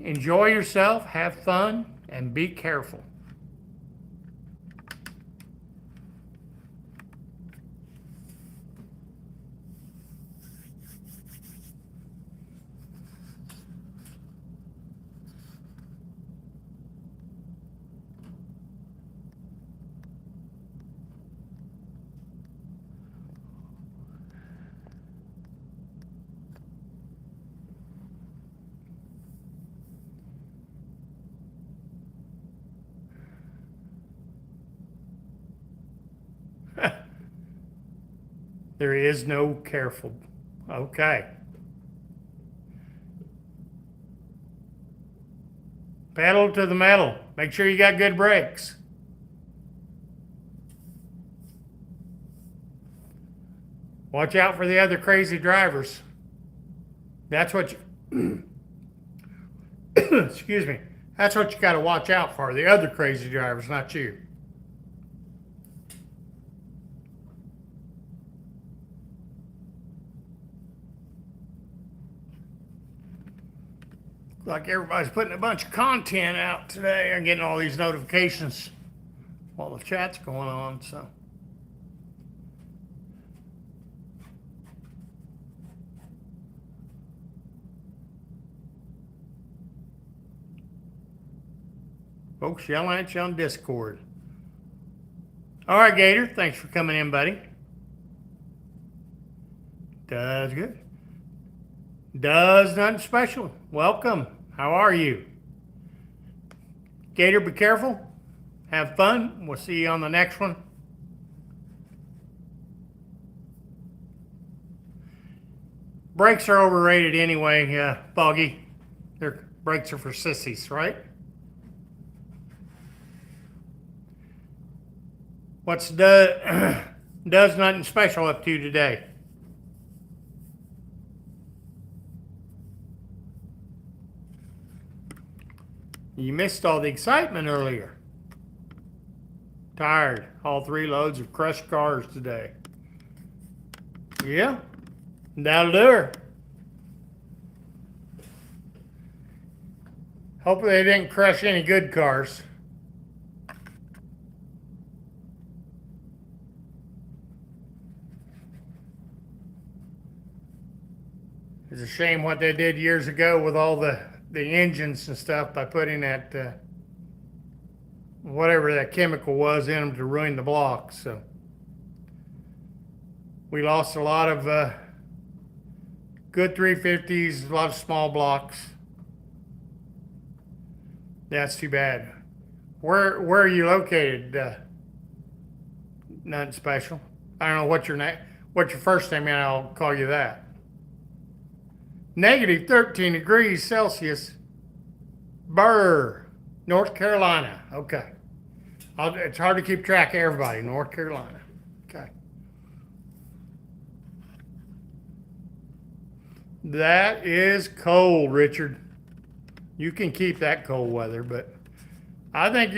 S1: Enjoy yourself, have fun, and be careful. There is no careful. Okay. Pedal to the metal. Make sure you got good brakes. Watch out for the other crazy drivers. That's what you, excuse me, that's what you got to watch out for, the other crazy drivers, not you. Like everybody's putting a bunch of content out today. I'm getting all these notifications while the chat's going on, so. Folks yelling at you on Discord. All right, Gator, thanks for coming in, buddy. Does good. Does nothing special. Welcome. How are you? Gator, be careful. Have fun. We'll see you on the next one. Brakes are overrated anyway, Foggy. Their brakes are for sissies, right? What's does nothing special up to today? You missed all the excitement earlier. Tired. All 3 loads of crushed cars today. Yeah, that'll do her. Hopefully they didn't crush any good cars. It's a shame what they did years ago with all the engines and stuff by putting that whatever that chemical was in them to ruin the blocks. So we lost a lot of good 350s, a lot of small blocks. That's too bad. Where are you located? Nothing special. I don't know what's your name. What's your first name, and I'll call you that. Negative 13 degrees Celsius. Burr, North Carolina. Okay. It's hard to keep track of everybody. North Carolina. Okay. That is cold, Richard. You can keep that cold weather, but I think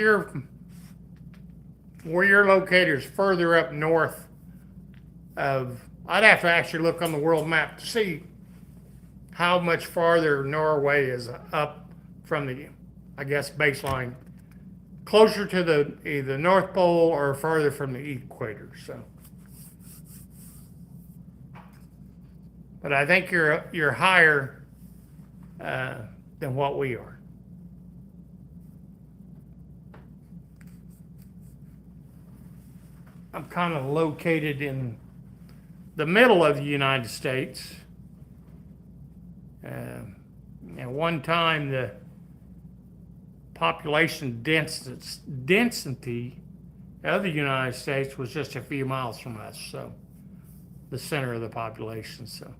S1: where you're located is further up north of. I'd have to actually look on the world map to see how much farther Norway is up from the, I guess, baseline, closer to the either North Pole or farther from the equator. So, but I think you're higher than what we are. I'm kind of located in the middle of the United States. At one time, the population density of the United States was just a few miles from us, so the center of the population. So,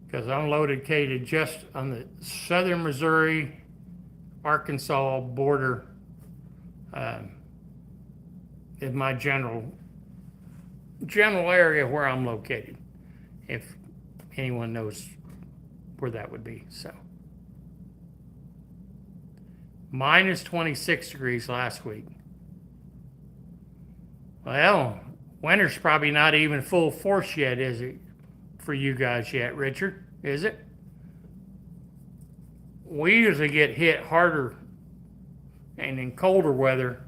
S1: because I'm located just on the southern Missouri, Arkansas border is my general area where I'm located, if anyone knows where that would be. So minus 26 degrees last week. Well, winter's probably not even full force yet, is it? For you guys yet, Richard, is it? We usually get hit harder and in colder weather,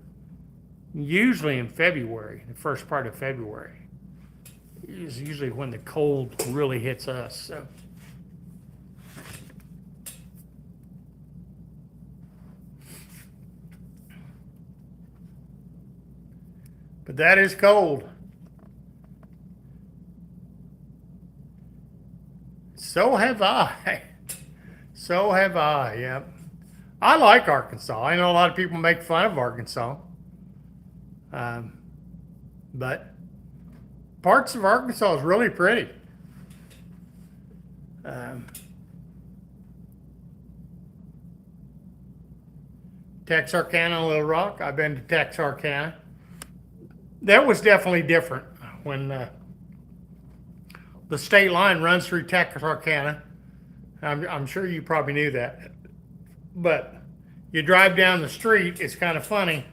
S1: usually in February, the first part of February. Is usually when the cold really hits us. So. But that is cold. So have I. So have I, yep. I like Arkansas. I know a lot of people make fun of Arkansas. But parts of Arkansas is really pretty. Texarkana, Little Rock. I've been to Texarkana. That was definitely different when the state line runs through Texarkana. I'm sure you probably knew that. But you drive down the street, it's kind of funny.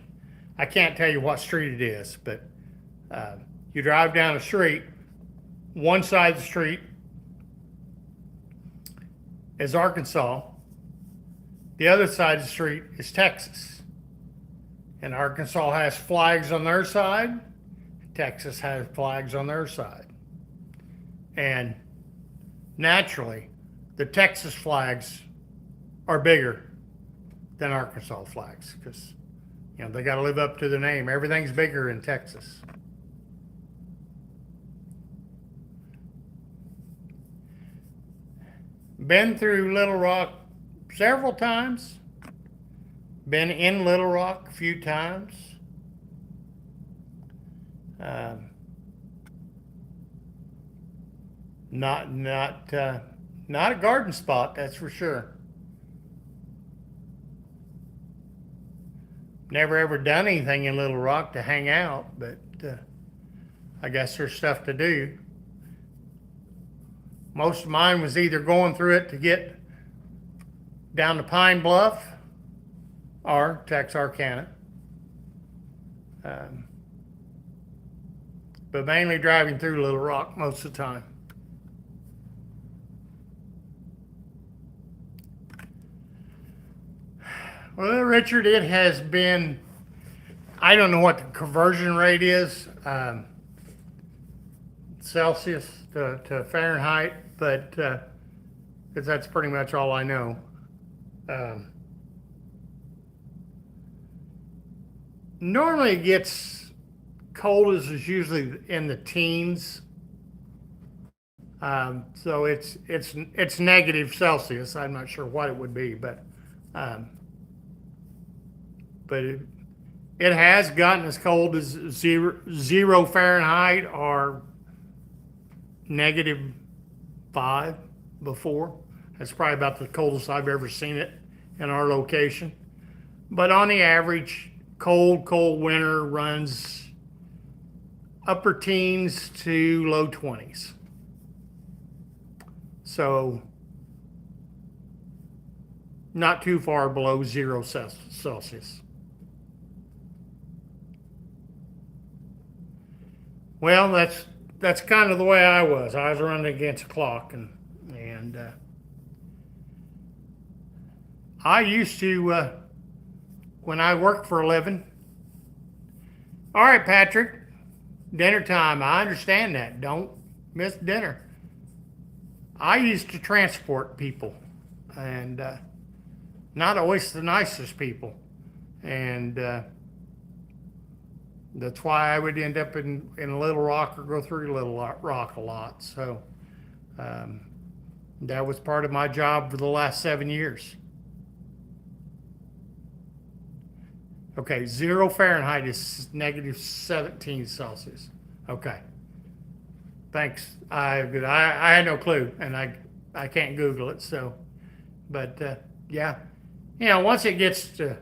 S1: I can't tell you what street it is, but you drive down the street, one side of the street is Arkansas, the other side of the street is Texas. And Arkansas has flags on their side, Texas has flags on their side. And naturally, the Texas flags are bigger than Arkansas flags because, you know, they got to live up to their name. Everything's bigger in Texas. Been through Little Rock several times. Been in Little Rock a few times. Not a garden spot, that's for sure. Never ever done anything in Little Rock to hang out, but I guess there's stuff to do. Most of mine was either going through it to get down to Pine Bluff or Texarkana. But mainly driving through Little Rock most of the time. Well, Richard, it has been, I don't know what the conversion rate is, Celsius to Fahrenheit, but because that's pretty much all I know. Normally it gets cold as is usually in the teens. So it's negative Celsius. I'm not sure what it would be, but it has gotten as cold as zero Fahrenheit or -5 before. That's probably about the coldest I've ever seen it in our location. But on the average, cold winter runs upper teens to low 20s. So not too far below 0 Celsius. Well, that's kind of the way I was. I was running against the clock, and I used to when I worked for a living. All right, Patrick, dinner time. I understand that. Don't miss dinner. I used to transport people, and not always the nicest people, and that's why I would end up in Little Rock or go through Little Rock a lot. So that was part of my job for the last 7 years. Okay, 0 Fahrenheit is -17 Celsius. Okay. Thanks. I had no clue, and I can't Google it. So, but yeah, you know, once it gets to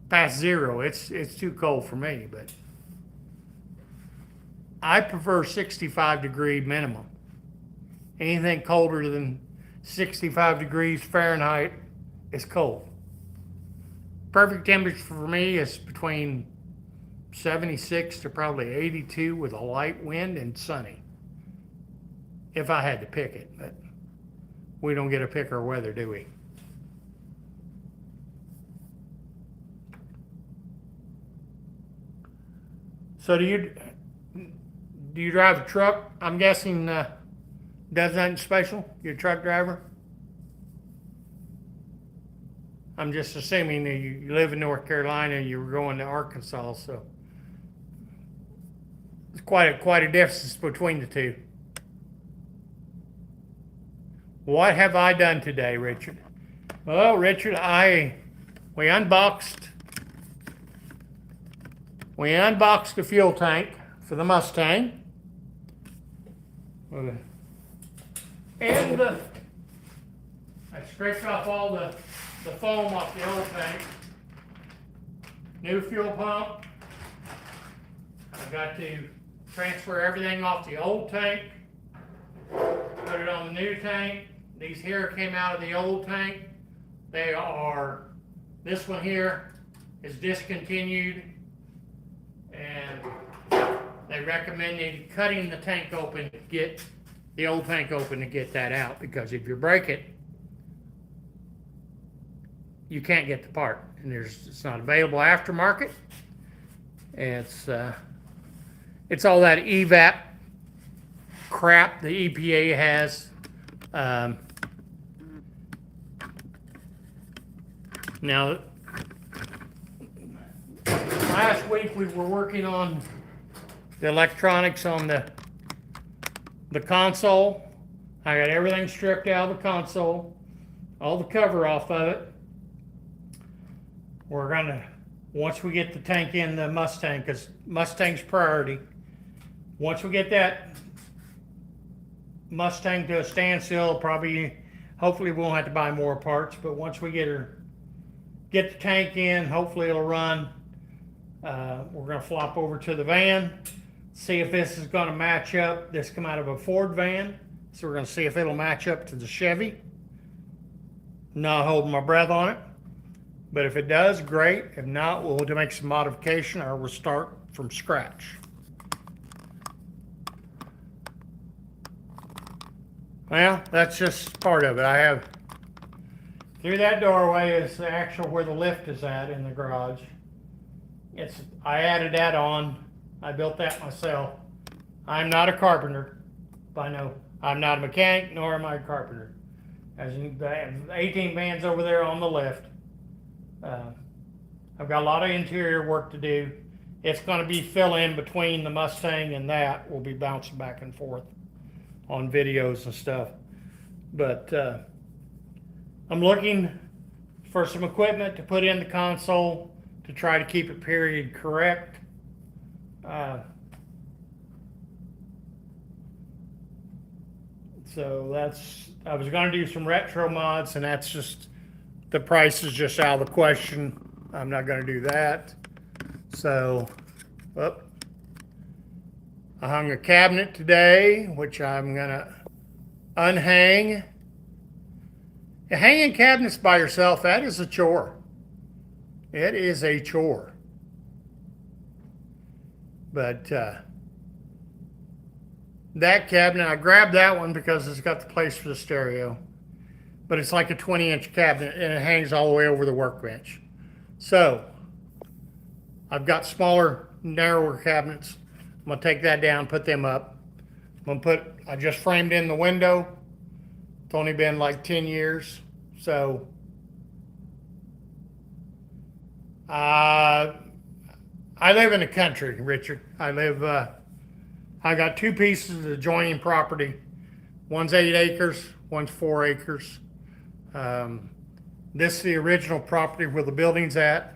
S1: past 0, it's too cold for me. But I prefer 65 degree minimum. Anything colder than 65 degrees Fahrenheit is cold. Perfect temperature for me is between 76 to probably 82 with a light wind and sunny. If I had to pick it, but we don't get to pick our weather, do we? So do you drive a truck? I'm guessing does nothing special? You're a truck driver? I'm just assuming that you live in North Carolina and you were going to Arkansas, so it's quite a difference between the two. What have I done today, Richard? Well, Richard, we unboxed the fuel tank for the Mustang. And I scraped off all the foam off the old tank. New fuel pump. I've got to transfer everything off the old tank, put it on the new tank. These here came out of the old tank. This one here is discontinued, and they recommended cutting the tank open to get the old tank open to get that out, because if you break it, you can't get the part, and it's not available aftermarket. It's all that evap crap the EPA has. Now, last week we were working on the electronics on the console. I got everything stripped out of the console, all the cover off of it. We're gonna, once we get the tank in the Mustang, because Mustang's priority, once we get that Mustang to a standstill, hopefully we won't have to buy more parts, but once we get the tank in, hopefully it'll run. We're gonna flop over to the van, see if this is gonna match up. This come out of a Ford van, so we're gonna see if it'll match up to the Chevy. Not holding my breath on it, but if it does, great. If not, we'll have to make some modification or we'll start from scratch. Well, that's just part of it. Through that doorway is the actual where the lift is at in the garage. I added that on. I built that myself. I'm not a carpenter. I'm not a mechanic, nor am I a carpenter. As in, the 18 vans over there on the left. I've got a lot of interior work to do. It's going to be fill in between the Mustang and that. We'll be bouncing back and forth on videos and stuff. But I'm looking for some equipment to put in the console to try to keep it period correct. So I was going to do some retro mods, and that's just, the price is just out of the question. I'm not going to do that. So, I hung a cabinet today, which I'm going to unhang. Hanging cabinets by yourself, that is a chore. It is a chore. But that cabinet, I grabbed that one because it's got the place for the stereo. But it's like a 20-inch cabinet, and it hangs all the way over the workbench. So, I've got smaller, narrower cabinets. I'm going to take that down, put them up. I just framed in the window. It's only been like 10 years. So, I live in the country, Richard. I got two pieces of adjoining property. One's 8 acres, one's 4 acres. This is the original property where the building's at,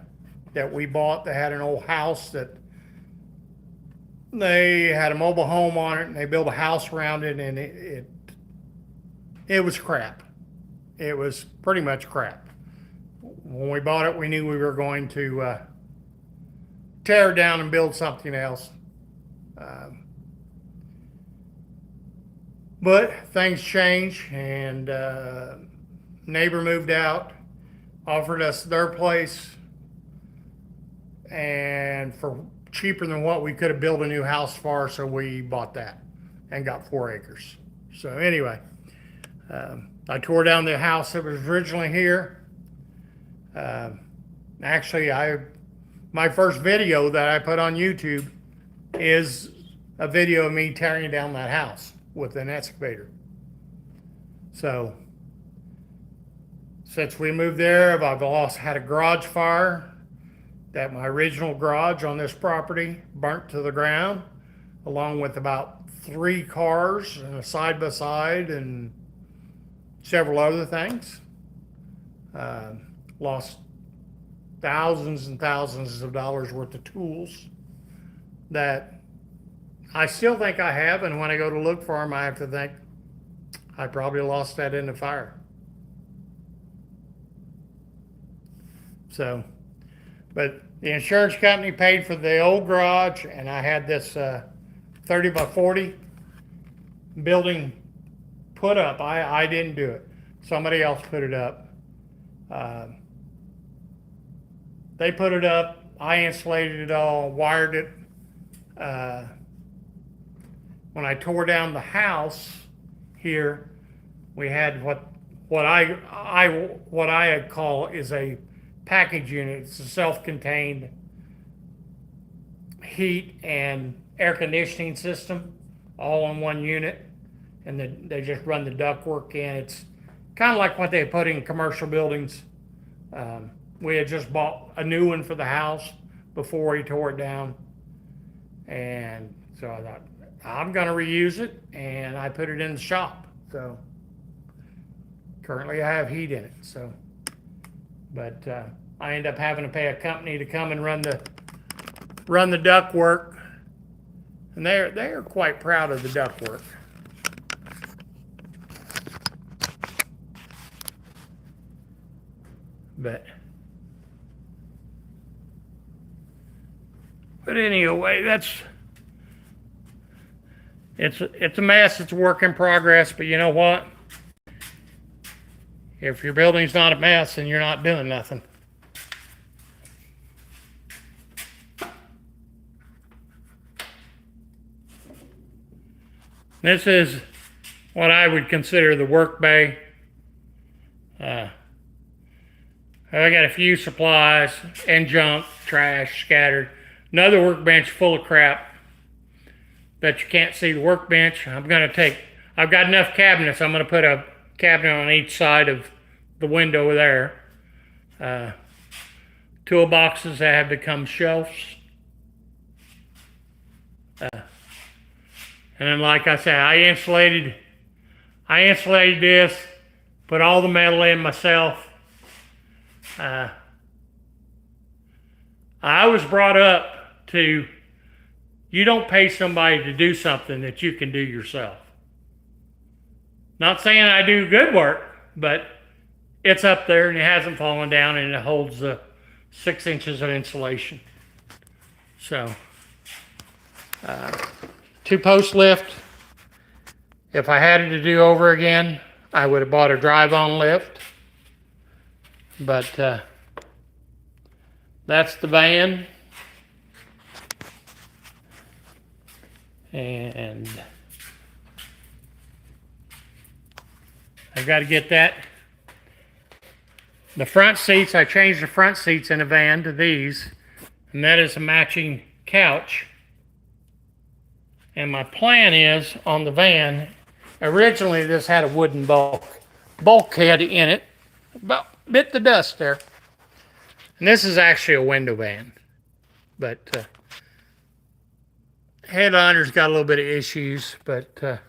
S1: that we bought. They had an old house that they had a mobile home on it, and they built a house around it, and it was crap. It was pretty much crap. When we bought it, we knew we were going to tear it down and build something else. But things change, and neighbor moved out, offered us their place, and for cheaper than what we could have built a new house for, so we bought that and got 4 acres. So anyway, I tore down the house that was originally here. Actually, my first video that I put on YouTube is a video of me tearing down that house with an excavator. So Since we moved there, I've also had a garage fire. That my original garage on this property burnt to the ground, along with about 3 cars and a side by side and several other things. Lost thousands and thousands of dollars worth of tools that I still think I have, and when I go to look for them, I have to think I probably lost that in the fire. So, but the insurance company paid for the old garage, and I had this 30 by 40 building put up. I didn't do it. Somebody else put it up. They put it up. I insulated it all, wired it. When I tore down the house here, we had what I call is a package unit. It's a self-contained heat and air conditioning system all in one unit, and they just run the ductwork in. It's kind of like what they put in commercial buildings. We had just bought a new one for the house before he tore it down, and so I thought I'm going to reuse it, and I put it in the shop. So currently I have heat in it. So, but I end up having to pay a company to come and run the duct work, and they're quite proud of the duct work. But anyway, it's a mess. It's a work in progress. But you know what? If your building's not a mess, then you're not doing nothing. This is what I would consider the work bay. I got a few supplies and junk, trash scattered. Another workbench full of crap that you can't see the workbench. I've got enough cabinets. I'm going to put a cabinet on each side of the window there. Toolboxes that have become shelves. And then, like I said, I insulated this, put all the metal in myself. I was brought up to, you don't pay somebody to do something that you can do yourself. Not saying I do good work, but it's up there and it hasn't fallen down, and it holds the 6 inches of insulation. So, 2-post lift. If I had it to do over again, I would have bought a drive-on lift. But that's the van. And I've got to get that. The front seats, I changed the front seats in the van to these, and that is a matching couch. And my plan is on the van, originally this had a wooden bulkhead in it, about bit the dust there. And this is actually a window van, but headliner's got a little bit of issues, but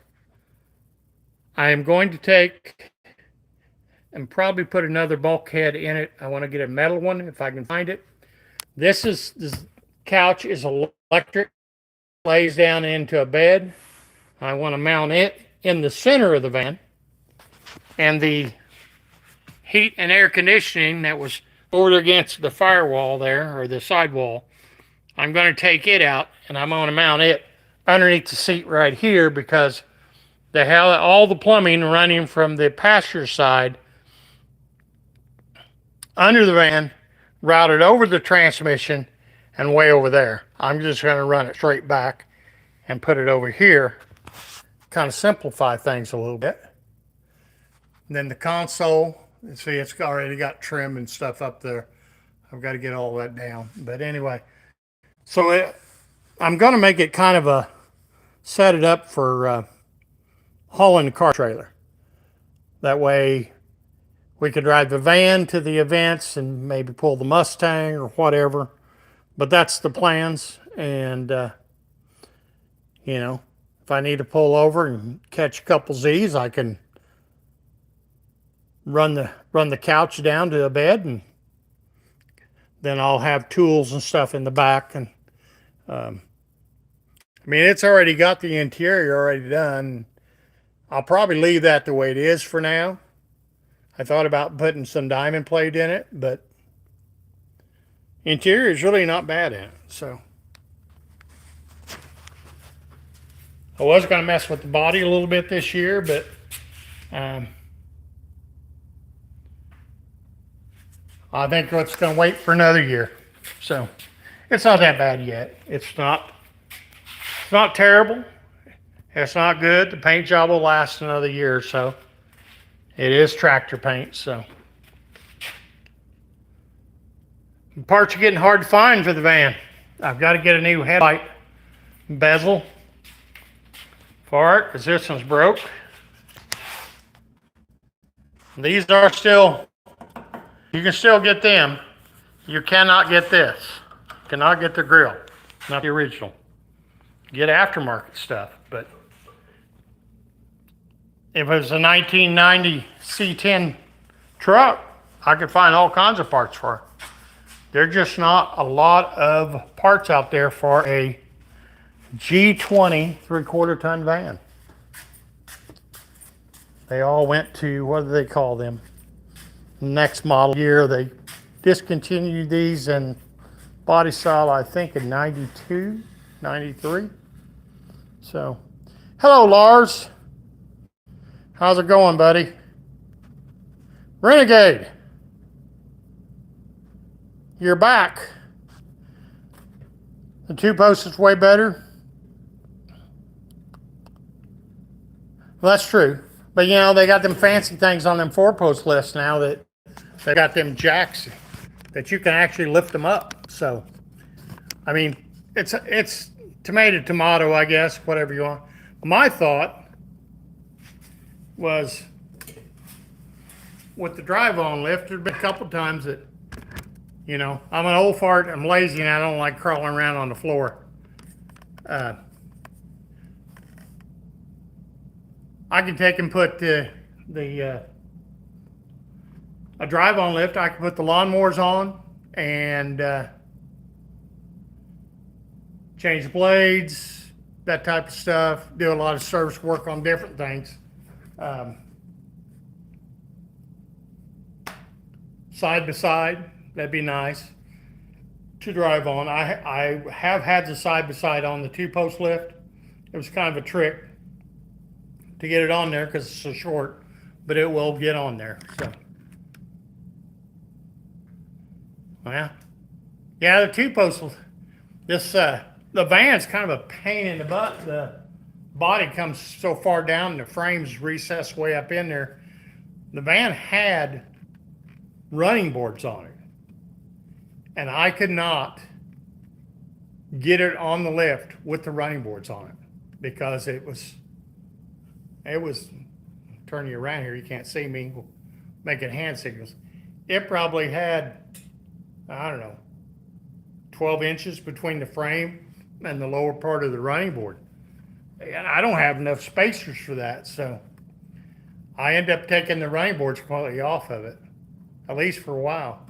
S1: I am going to take and probably put another bulkhead in it. I want to get a metal one if I can find it. This couch is electric, lays down into a bed. I want to mount it in the center of the van, and the heat and air conditioning that was over against the firewall there, or the sidewall, I'm going to take it out, and I'm going to mount it underneath the seat right here, because all the plumbing running from the passenger side under the van, routed over the transmission and way over there. I'm just going to run it straight back and put it over here, kind of simplify things a little bit. And then the console, see, it's already got trim and stuff up there. I've got to get all that down. But anyway, so I'm going to make it kind of set it up for hauling the car trailer. That way, we could drive the van to the events and maybe pull the Mustang or whatever. But that's the plans. And, you know, if I need to pull over and catch a couple Z's, I can run the couch down to a bed, and then I'll have tools and stuff in the back. And I mean, it's already got the interior already done. I'll probably leave that the way it is for now. I thought about putting some diamond plate in it, but interior is really not bad in it. So I was going to mess with the body a little bit this year, but I think it's going to wait for another year. So it's not that bad yet. It's not terrible. It's not good. The paint job will last another year or so. It is tractor paint, so. The parts are getting hard to find for the van. I've got to get a new headlight bezel for it, because this one's broke. These are still, you can still get them. You cannot get this. You cannot get the grill, not the original. Get aftermarket stuff, but if it was a 1990 C10 truck, I could find all kinds of parts for it. There's just not a lot of parts out there for a G20 3/4 ton van. They all went to, what do they call them? Next model year. They discontinued these in body style, I think, in 92, 93. So, hello, Lars. How's it going, buddy? Renegade, you're back. The 2-post is way better. Well, that's true. But you know, they got them fancy things on them 4-post lists now that they got them jacks that you can actually lift them up. So, I mean, it's tomato, I guess, whatever you want. My thought was, with the drive-on lift, there's been a couple times that, you know, I'm an old fart, I'm lazy, and I don't like crawling around on the floor. I can take and put a drive-on lift. I can put the lawnmowers on and change blades, that type of stuff. Do a lot of service work on different things. Side by side, that'd be nice to drive on. I have had the side by side on the 2-post lift. It was kind of a trick to get it on there because it's so short, but it will get on there. So, well, yeah, the 2-post. The van's kind of a pain in the butt. The body comes so far down, the frame's recessed way up in there. The van had running boards on it, and I could not get it on the lift with the running boards on it because it was turning you around here, you can't see me making hand signals. It probably had, I don't know, 12 inches between the frame and the lower part of the running board. And I don't have enough spacers for that, so I end up taking the running boards completely off of it, at least for a while.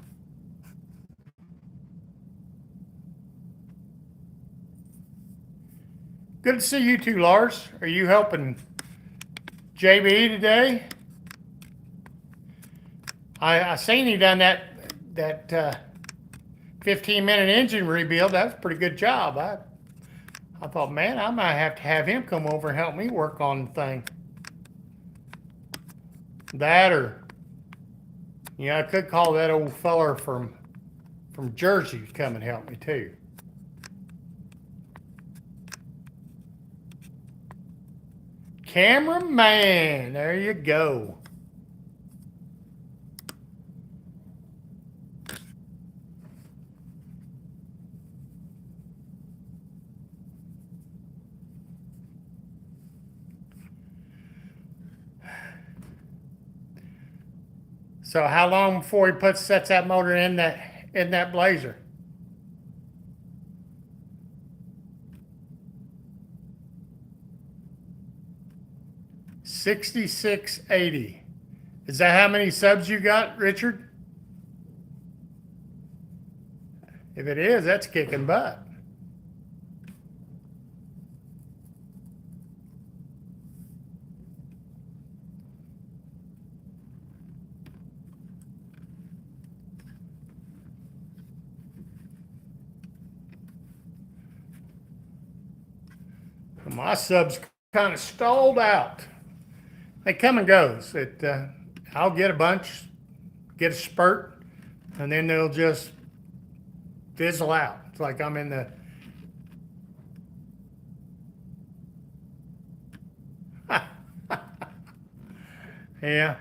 S1: Good to see you too, Lars. Are you helping JB today? I seen he done that 15-minute engine rebuild. That was a pretty good job. I thought, man, I might have to have him come over and help me work on the thing. That, or, you know, I could call that old feller from Jersey to come and help me too. Cameraman, there you go. So how long before he sets that motor in that Blazer? $66.80. Is that how many subs you got, Richard? If it is, that's kicking butt. My subs kind of stalled out. They come and goes. I'll get a bunch, get a spurt, and then they'll just fizzle out. It's like I'm in the yeah.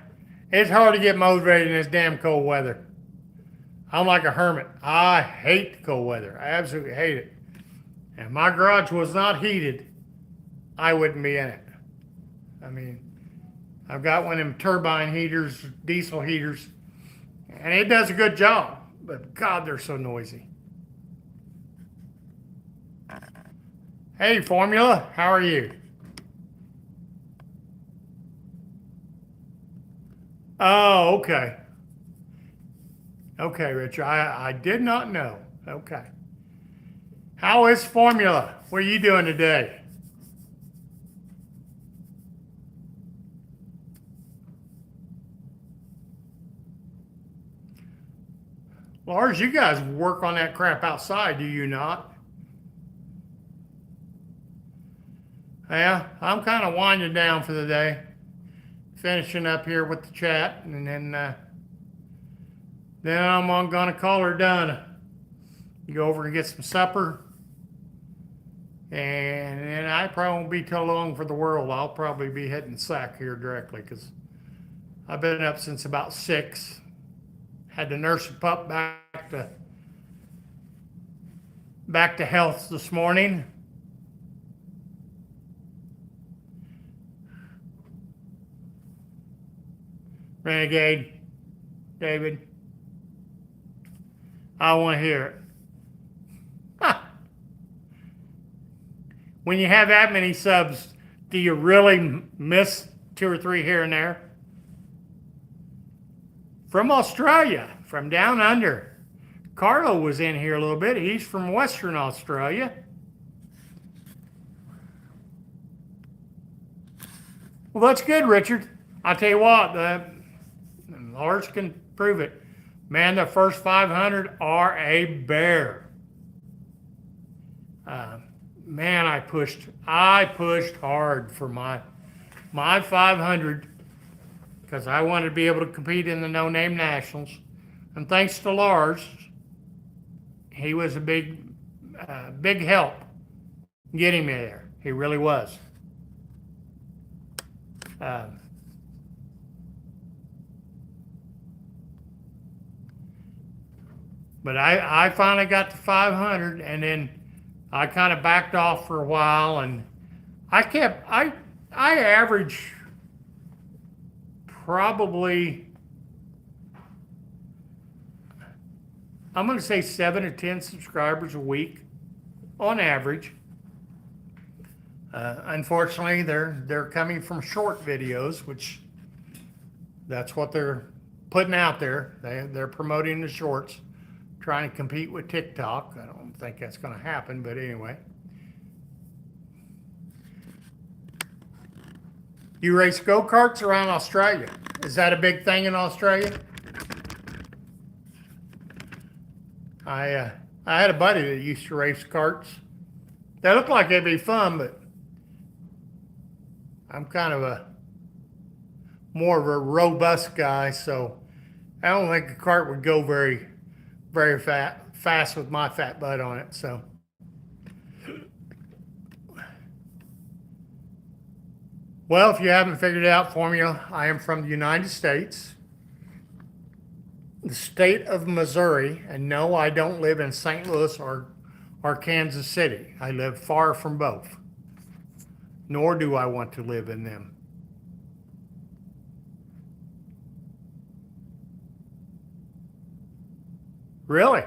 S1: It's hard to get motivated in this damn cold weather. I'm like a hermit. I hate the cold weather. I absolutely hate it. And if my garage was not heated, I wouldn't be in it. I mean, I've got one of them turbine heaters, diesel heaters, and it does a good job. But God, they're so noisy. Hey, Formula, how are you? Oh, okay. Okay, Richard, I did not know. Okay. How is Formula? What are you doing today? Lars, you guys work on that crap outside, do you not? Yeah, I'm kind of winding down for the day. Finishing up here with the chat, and then I'm gonna call her done. Go over and get some supper, and then I probably won't be too long for the world. I'll probably be hitting the sack here directly because I've been up since about 6. Had to nurse a pup back to health this morning. Renegade, David, I want to hear it. Huh. When you have that many subs, do you really miss 2 or 3 here and there? From Australia, from down under. Carlo was in here a little bit. He's from Western Australia. Well, that's good, Richard. I'll tell you what, Lars can prove it. Man, the first 500 are a bear. Man, I pushed hard for my 500 because I wanted to be able to compete in the no-name nationals. And thanks to Lars, he was a big help getting me there. He really was. But I finally got to 500, and then I kind of backed off for a while, and I average probably, I'm going to say 7 to 10 subscribers a week on average. Unfortunately, they're coming from short videos, which that's what they're putting out there. They're promoting the shorts, trying to compete with TikTok. I don't think that's going to happen, but anyway. You race go-karts around Australia. Is that a big thing in Australia? I had a buddy that used to race karts. They looked like they'd be fun, but I'm kind of more of a robust guy, so I don't think a cart would go very fast with my fat butt on it. So, well, if you haven't figured it out, Formula, I am from the United States, the state of Missouri, and no, I don't live in St. Louis or Kansas City. I live far from both, nor do I want to live in them. Really?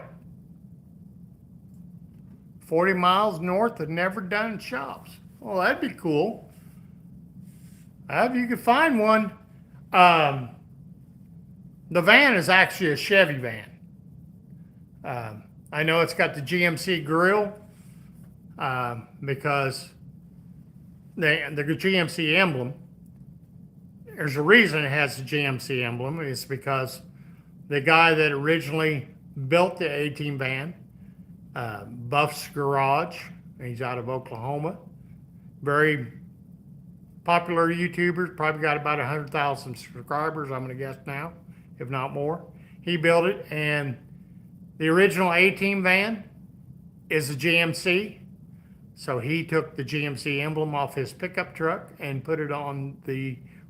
S1: 40 miles north of Never Done Shops. Well, that'd be cool. If you could find one. Um, the van is actually a Chevy van. I know it's got the GMC grill because the GMC emblem. There's a reason it has the GMC emblem. It's because the guy that originally built the A-Team van, Buff's Garage, he's out of Oklahoma. Very popular YouTuber, probably got about 100,000 subscribers, I'm gonna guess now, if not more. He built it, and the original A-Team van is a GMC. So he took the GMC emblem off his pickup truck and put it on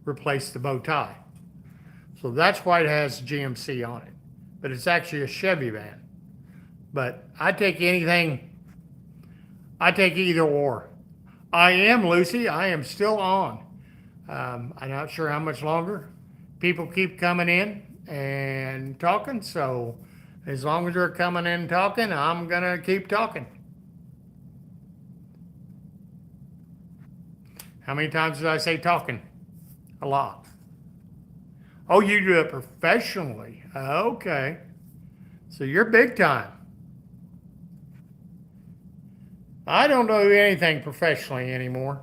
S1: replaced the bow tie. So that's why it has GMC on it. But it's actually a Chevy van. But I take either or. I am Lucy, I am still on. I'm not sure how much longer. People keep coming in and talking, so as long as they're coming in and talking, I'm gonna keep talking. How many times did I say talking? A lot. Oh, you do it professionally. Okay. So you're big time. I don't do anything professionally anymore.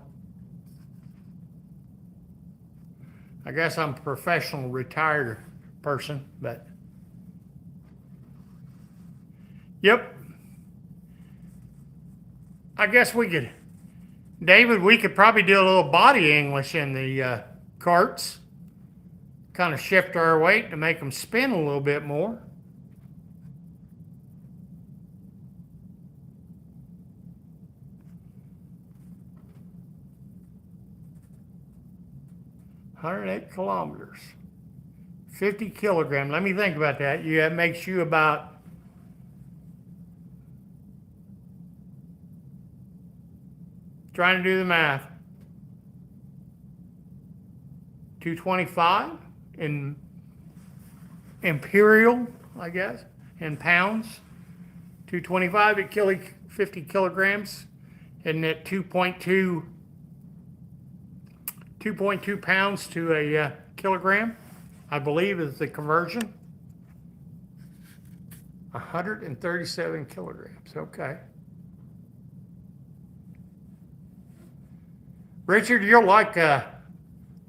S1: I guess I'm a professional retired person, but yep. I guess David, we could probably do a little body English in the carts. Kind of shift our weight to make them spin a little bit more. $108 kilometers. 50 kilograms. Let me think about that. That makes you about trying to do the math. 225 in imperial, I guess, in pounds. 225 at 50 kilograms, and at 2.2 pounds to a kilogram, I believe is the conversion. 137 kilograms, okay. Richard, you'll like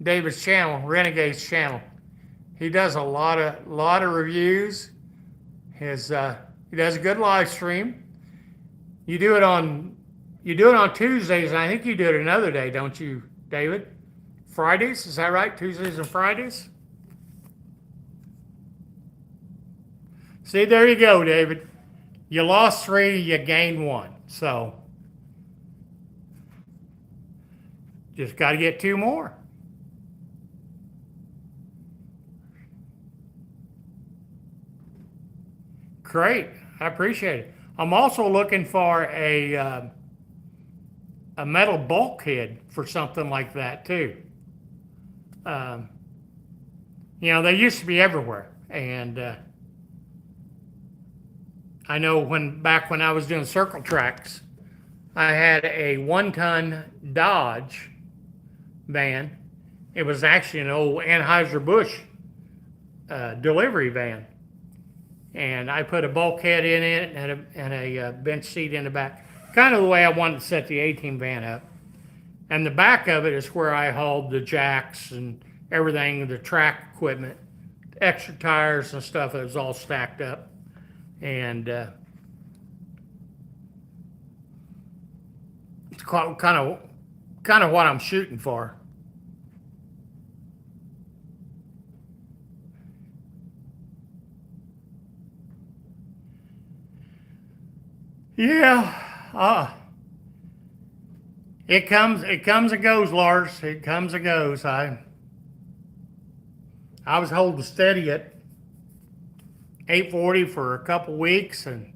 S1: David's channel, Renegade's channel. He does a lot of reviews. He does a good live stream. You do it on Tuesdays, and I think you do it another day, don't you, David? Fridays, is that right? Tuesdays and Fridays? See, there you go, David. You lost 3, you gained 1. So just got to get 2 more. Great. I appreciate it. I'm also looking for a metal bulkhead for something like that too. They used to be everywhere, and I know back when I was doing circle tracks, I had a 1-ton Dodge van. It was actually an old Anheuser-Busch delivery van, and I put a bulkhead in it and a bench seat in the back, kind of the way I wanted to set the A-Team van up. And the back of it is where I hauled the jacks and everything, the track equipment, extra tires and stuff. It was all stacked up. And it's kind of what I'm shooting for. Yeah. It comes and goes, Lars. It comes and goes. I was holding steady at 840 for a couple weeks, and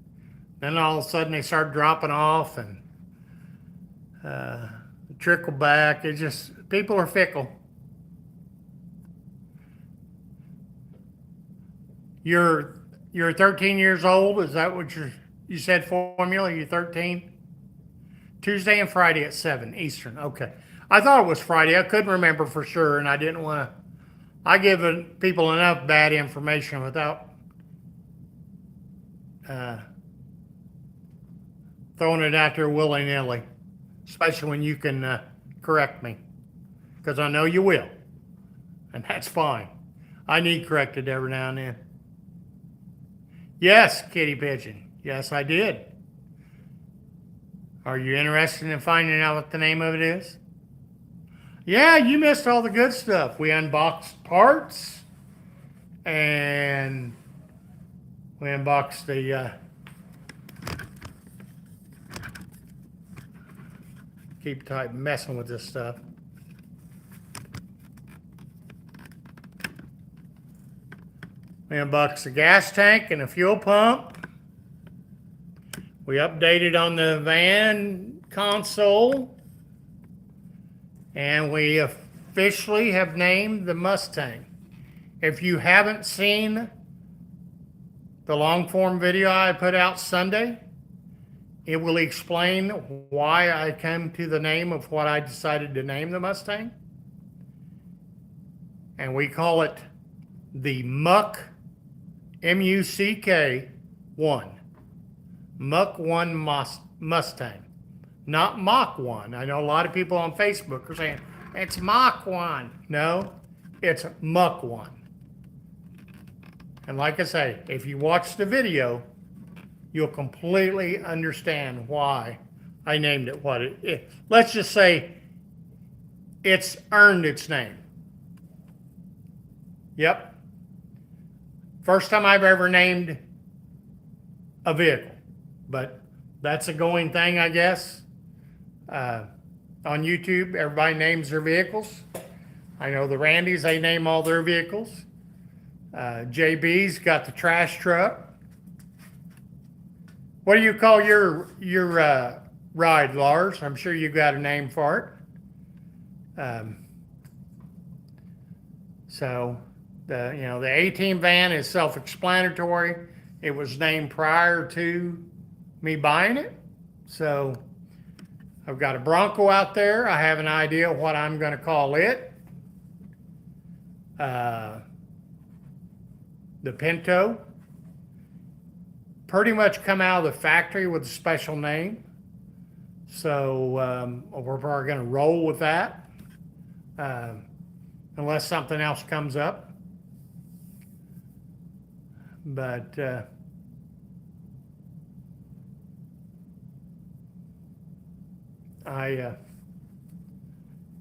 S1: then all of a sudden they started dropping off and trickle back. It just, people are fickle. Your You're 13 years old. Is that what you said formula? You're 13? Tuesday and Friday at 7 Eastern. Okay. I thought it was Friday. I couldn't remember for sure, and I didn't want to. I give people enough bad information without throwing it out there willy-nilly, especially when you can correct me, because I know you will, and that's fine. I need corrected every now and then. Yes, Kitty Pigeon. Yes, I did. Are you interested in finding out what the name of it is? Yeah, you missed all the good stuff. We unboxed parts, and we unboxed the keep tight messing with this stuff. We unboxed the gas tank and the fuel pump. We updated on the van console. And we officially have named the Mustang. If you haven't seen the long form video I put out Sunday, it will explain why I came to the name of what I decided to name the Mustang. And we call it the Muck, M-U-C-K 1. Muck 1 Mustang. Not Mach 1. I know a lot of people on Facebook are saying, it's Mach 1. No, it's Muck 1. And like I say, if you watch the video, you'll completely understand why I named it what it is. Let's just say it's earned its name. Yep. First time I've ever named a vehicle. But that's a going thing, I guess. On YouTube, everybody names their vehicles. I know the Randys, they name all their vehicles. JB's got the trash truck. What do you call your ride, Lars? I'm sure you got a name for it. So the A-Team van is self-explanatory. It was named prior to me buying it. So I've got a Bronco out there. I have an idea what I'm going to call it. The Pinto. Pretty much come out of the factory with a special name. So we're probably going to roll with that. Unless something else comes up. But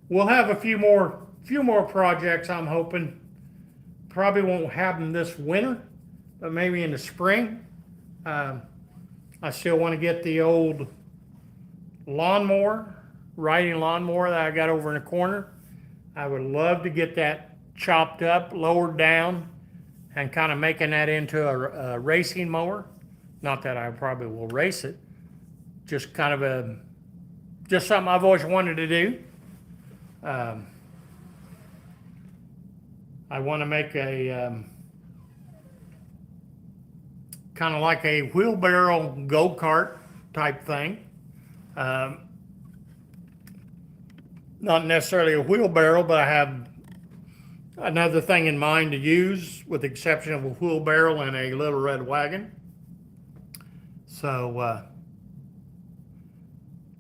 S1: we'll have a few more projects. I'm hoping probably won't have them this winter, but maybe in the spring. I still want to get the old riding lawnmower that I got over in the corner. I would love to get that chopped up, lowered down, and kind of making that into a racing mower. Not that I probably will race it, just kind of just something I've always wanted to do. I want to make a kind of like a wheelbarrow go-kart type thing. Not necessarily a wheelbarrow, but I have another thing in mind to use, with the exception of a wheelbarrow and a little red wagon. So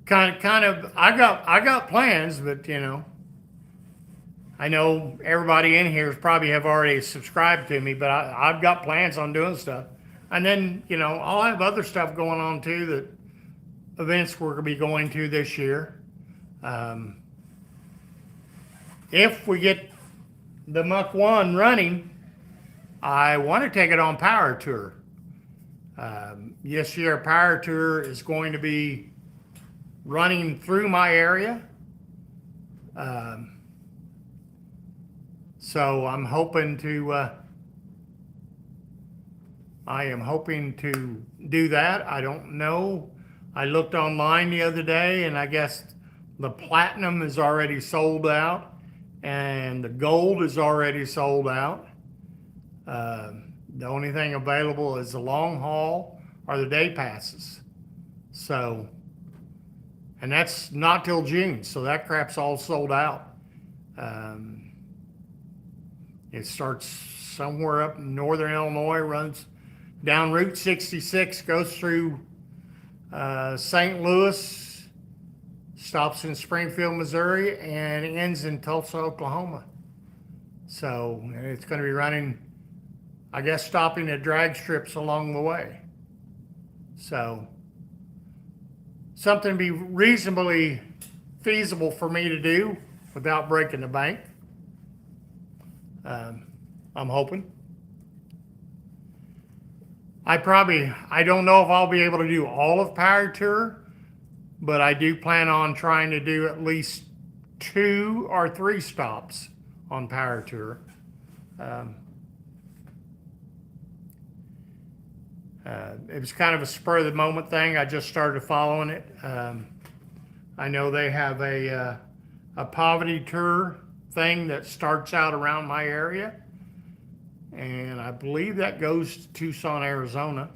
S1: kind of I got plans, but I know everybody in here probably have already subscribed to me, but I've got plans on doing stuff. And then I'll have other stuff going on too, that events we're going to be going to this year. If we get the Muck 1 running, I want to take it on Power Tour. This year, Power Tour is going to be running through my area. So I'm hoping to, I am hoping to do that. I don't know. I looked online the other day, and I guess the platinum is already sold out, and the gold is already sold out. The only thing available is the long haul or the day passes. So, and that's not till June, so that crap's all sold out. Um, it starts somewhere up in northern Illinois, runs down Route 66, goes through St. Louis, stops in Springfield, Missouri, and ends in Tulsa, Oklahoma. So it's going to be running, I guess, stopping at drag strips along the way. So something to be reasonably feasible for me to do without breaking the bank. I'm hoping. I don't know if I'll be able to do all of Power Tour, but I do plan on trying to do at least 2 or 3 stops on Power Tour. It was kind of a spur of the moment thing. I just started following it. I know they have a poverty tour thing that starts out around my area, and I believe that goes to Tucson, Arizona.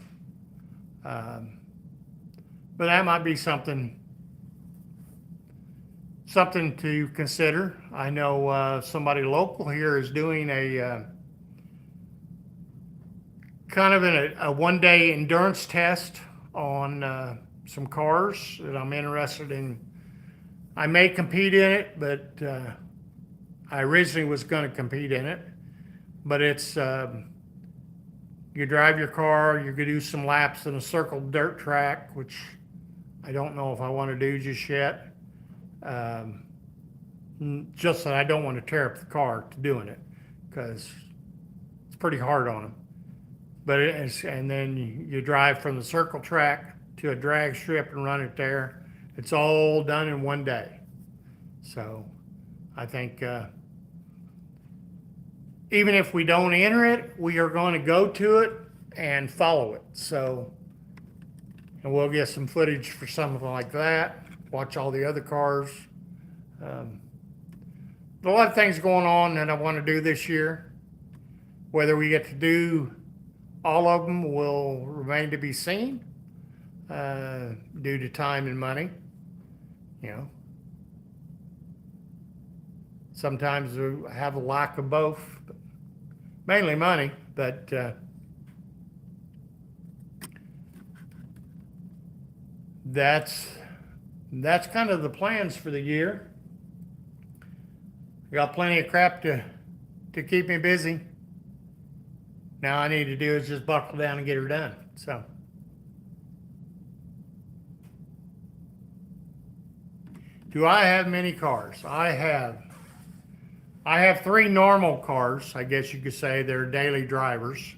S1: But that might be something to consider. I know somebody local here is doing a kind of a one-day endurance test on some cars that I'm interested in. I may compete in it, but I originally was going to compete in it. But it's you drive your car, you could do some laps in a circled dirt track, which I don't know if I want to do just yet. Just that I don't want to tear up the car to doing it, because it's pretty hard on them. But and then you drive from the circle track to a drag strip and run it there. It's all done in one day. So I think even if we don't enter it, we are going to go to it and follow it. So, and we'll get some footage for something like that. Watch all the other cars. A lot of things going on that I want to do this year. Whether we get to do all of them will remain to be seen due to time and money. You know, sometimes we have a lack of both, but mainly money. But that's kind of the plans for the year. I got plenty of crap to keep me busy. Now I need to do is just buckle down and get her done. So, do I have many cars? I have 3 normal cars, I guess you could say. They're daily drivers.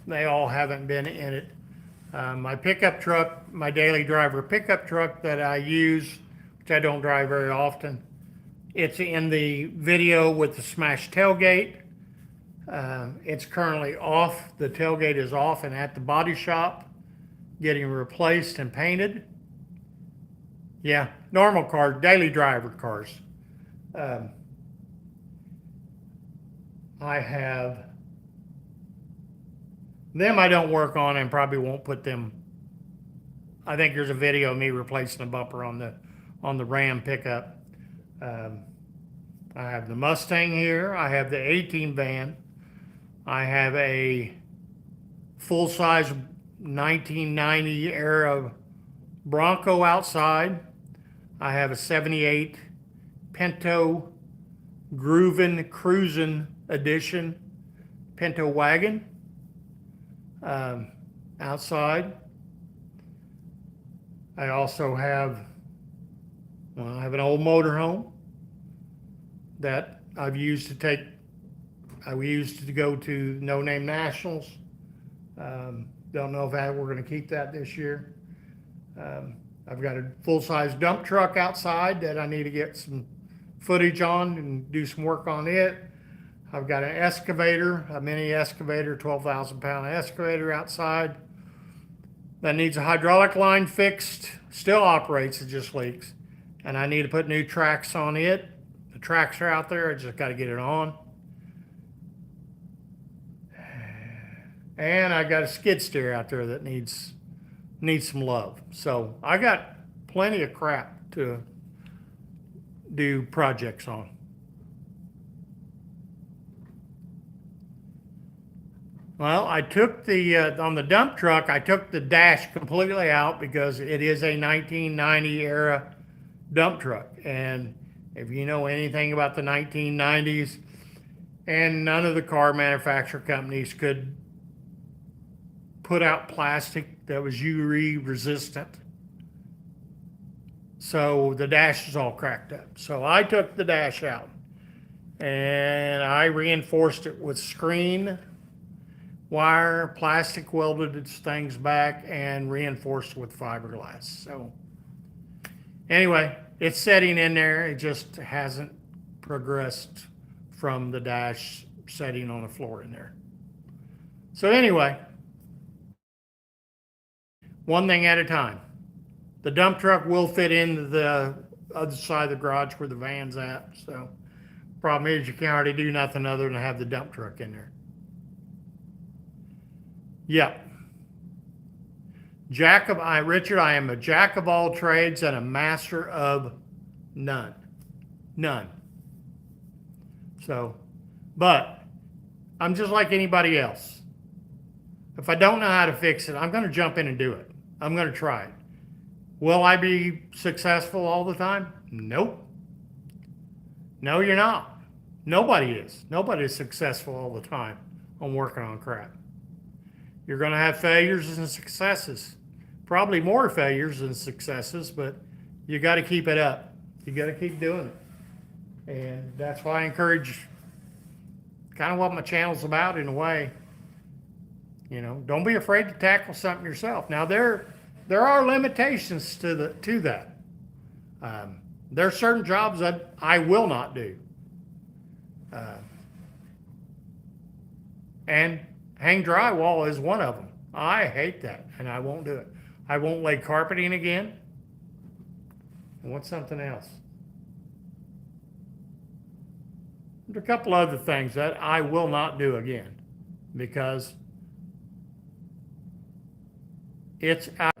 S1: They all haven't been in it. My pickup truck, my daily driver pickup truck that I use, which I don't drive very often, it's in the video with the smashed tailgate. It's currently off. The tailgate is off and at the body shop, getting replaced and painted. Yeah, normal cars, daily driver cars. I have them. I don't work on and probably won't put them. I think there's a video of me replacing a bumper on the Ram pickup. I have the Mustang here. I have the 18 van. I have a full-size 1990 era Bronco outside. I have a 78 Pinto Groovin' Cruisin' Edition Pinto wagon outside. I also have, I have an old motorhome that I've used to go to No Name Nationals. Don't know if we're going to keep that this year. I've got a full-size dump truck outside that I need to get some footage on and do some work on it. I've got an excavator, a mini excavator, 12,000 pound excavator outside that needs a hydraulic line fixed. Still operates, it just leaks. And I need to put new tracks on it. The tracks are out there, I just got to get it on. and I got a skid steer out there that needs some love. So I got plenty of crap to do projects on. Well, I took the, on the dump truck, I took the dash completely out because it is a 1990 era dump truck. And if you know anything about the 1990s, and none of the car manufacturer companies could put out plastic that was UV resistant. So the dash is all cracked up. So I took the dash out and I reinforced it with screen wire, plastic welded its things back, and reinforced with fiberglass. So anyway, it's setting in there. It just hasn't progressed from the dash setting on the floor in there. So anyway, one thing at a time. The dump truck will fit into the other side of the garage where the van's at. So problem is you can't hardly do nothing other than have the dump truck in there. Yep. Richard, I am a jack of all trades and a master of none. None. So, but I'm just like anybody else. If I don't know how to fix it, I'm going to jump in and do it. I'm going to try it. Will I be successful all the time? Nope. No, you're not. Nobody is. Nobody is successful all the time on working on crap. You're going to have failures and successes. Probably more failures than successes, but you got to keep it up. You got to keep doing it. And that's why I encourage, kind of what my channel's about in a way. You know, don't be afraid to tackle something yourself. Now there are limitations to that. There are certain jobs that I will not do. And hang drywall is one of them. I hate that, and I won't do it. I won't lay carpeting again. And what's something else? There's a couple other things that I will not do again because it's out.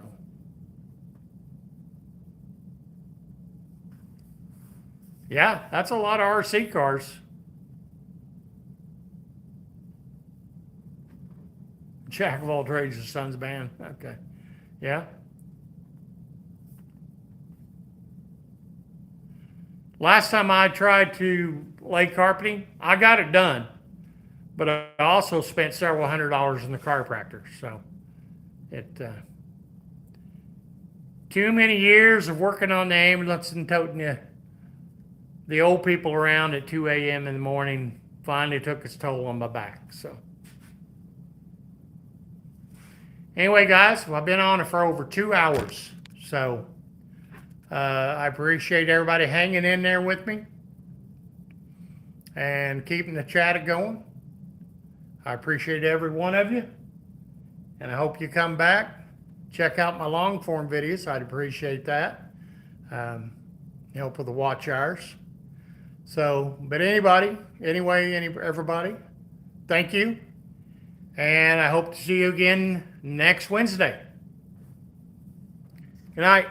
S1: Yeah, that's a lot of RC cars. Jack of all trades, your son's band. Okay. Yeah. Last time I tried to lay carpeting, I got it done. But I also spent several $100s in the chiropractor. So too many years of working on the ambulance and toting the old people around at 2 a.m. in the morning finally took its toll on my back. So anyway, guys, I've been on it for over 2 hours. So I appreciate everybody hanging in there with me and keeping the chat going. I appreciate every one of you. And I hope you come back. Check out my long form videos. I'd appreciate that. Help with the watch hours. So, but everybody, thank you. And I hope to see you again next Wednesday. Good night.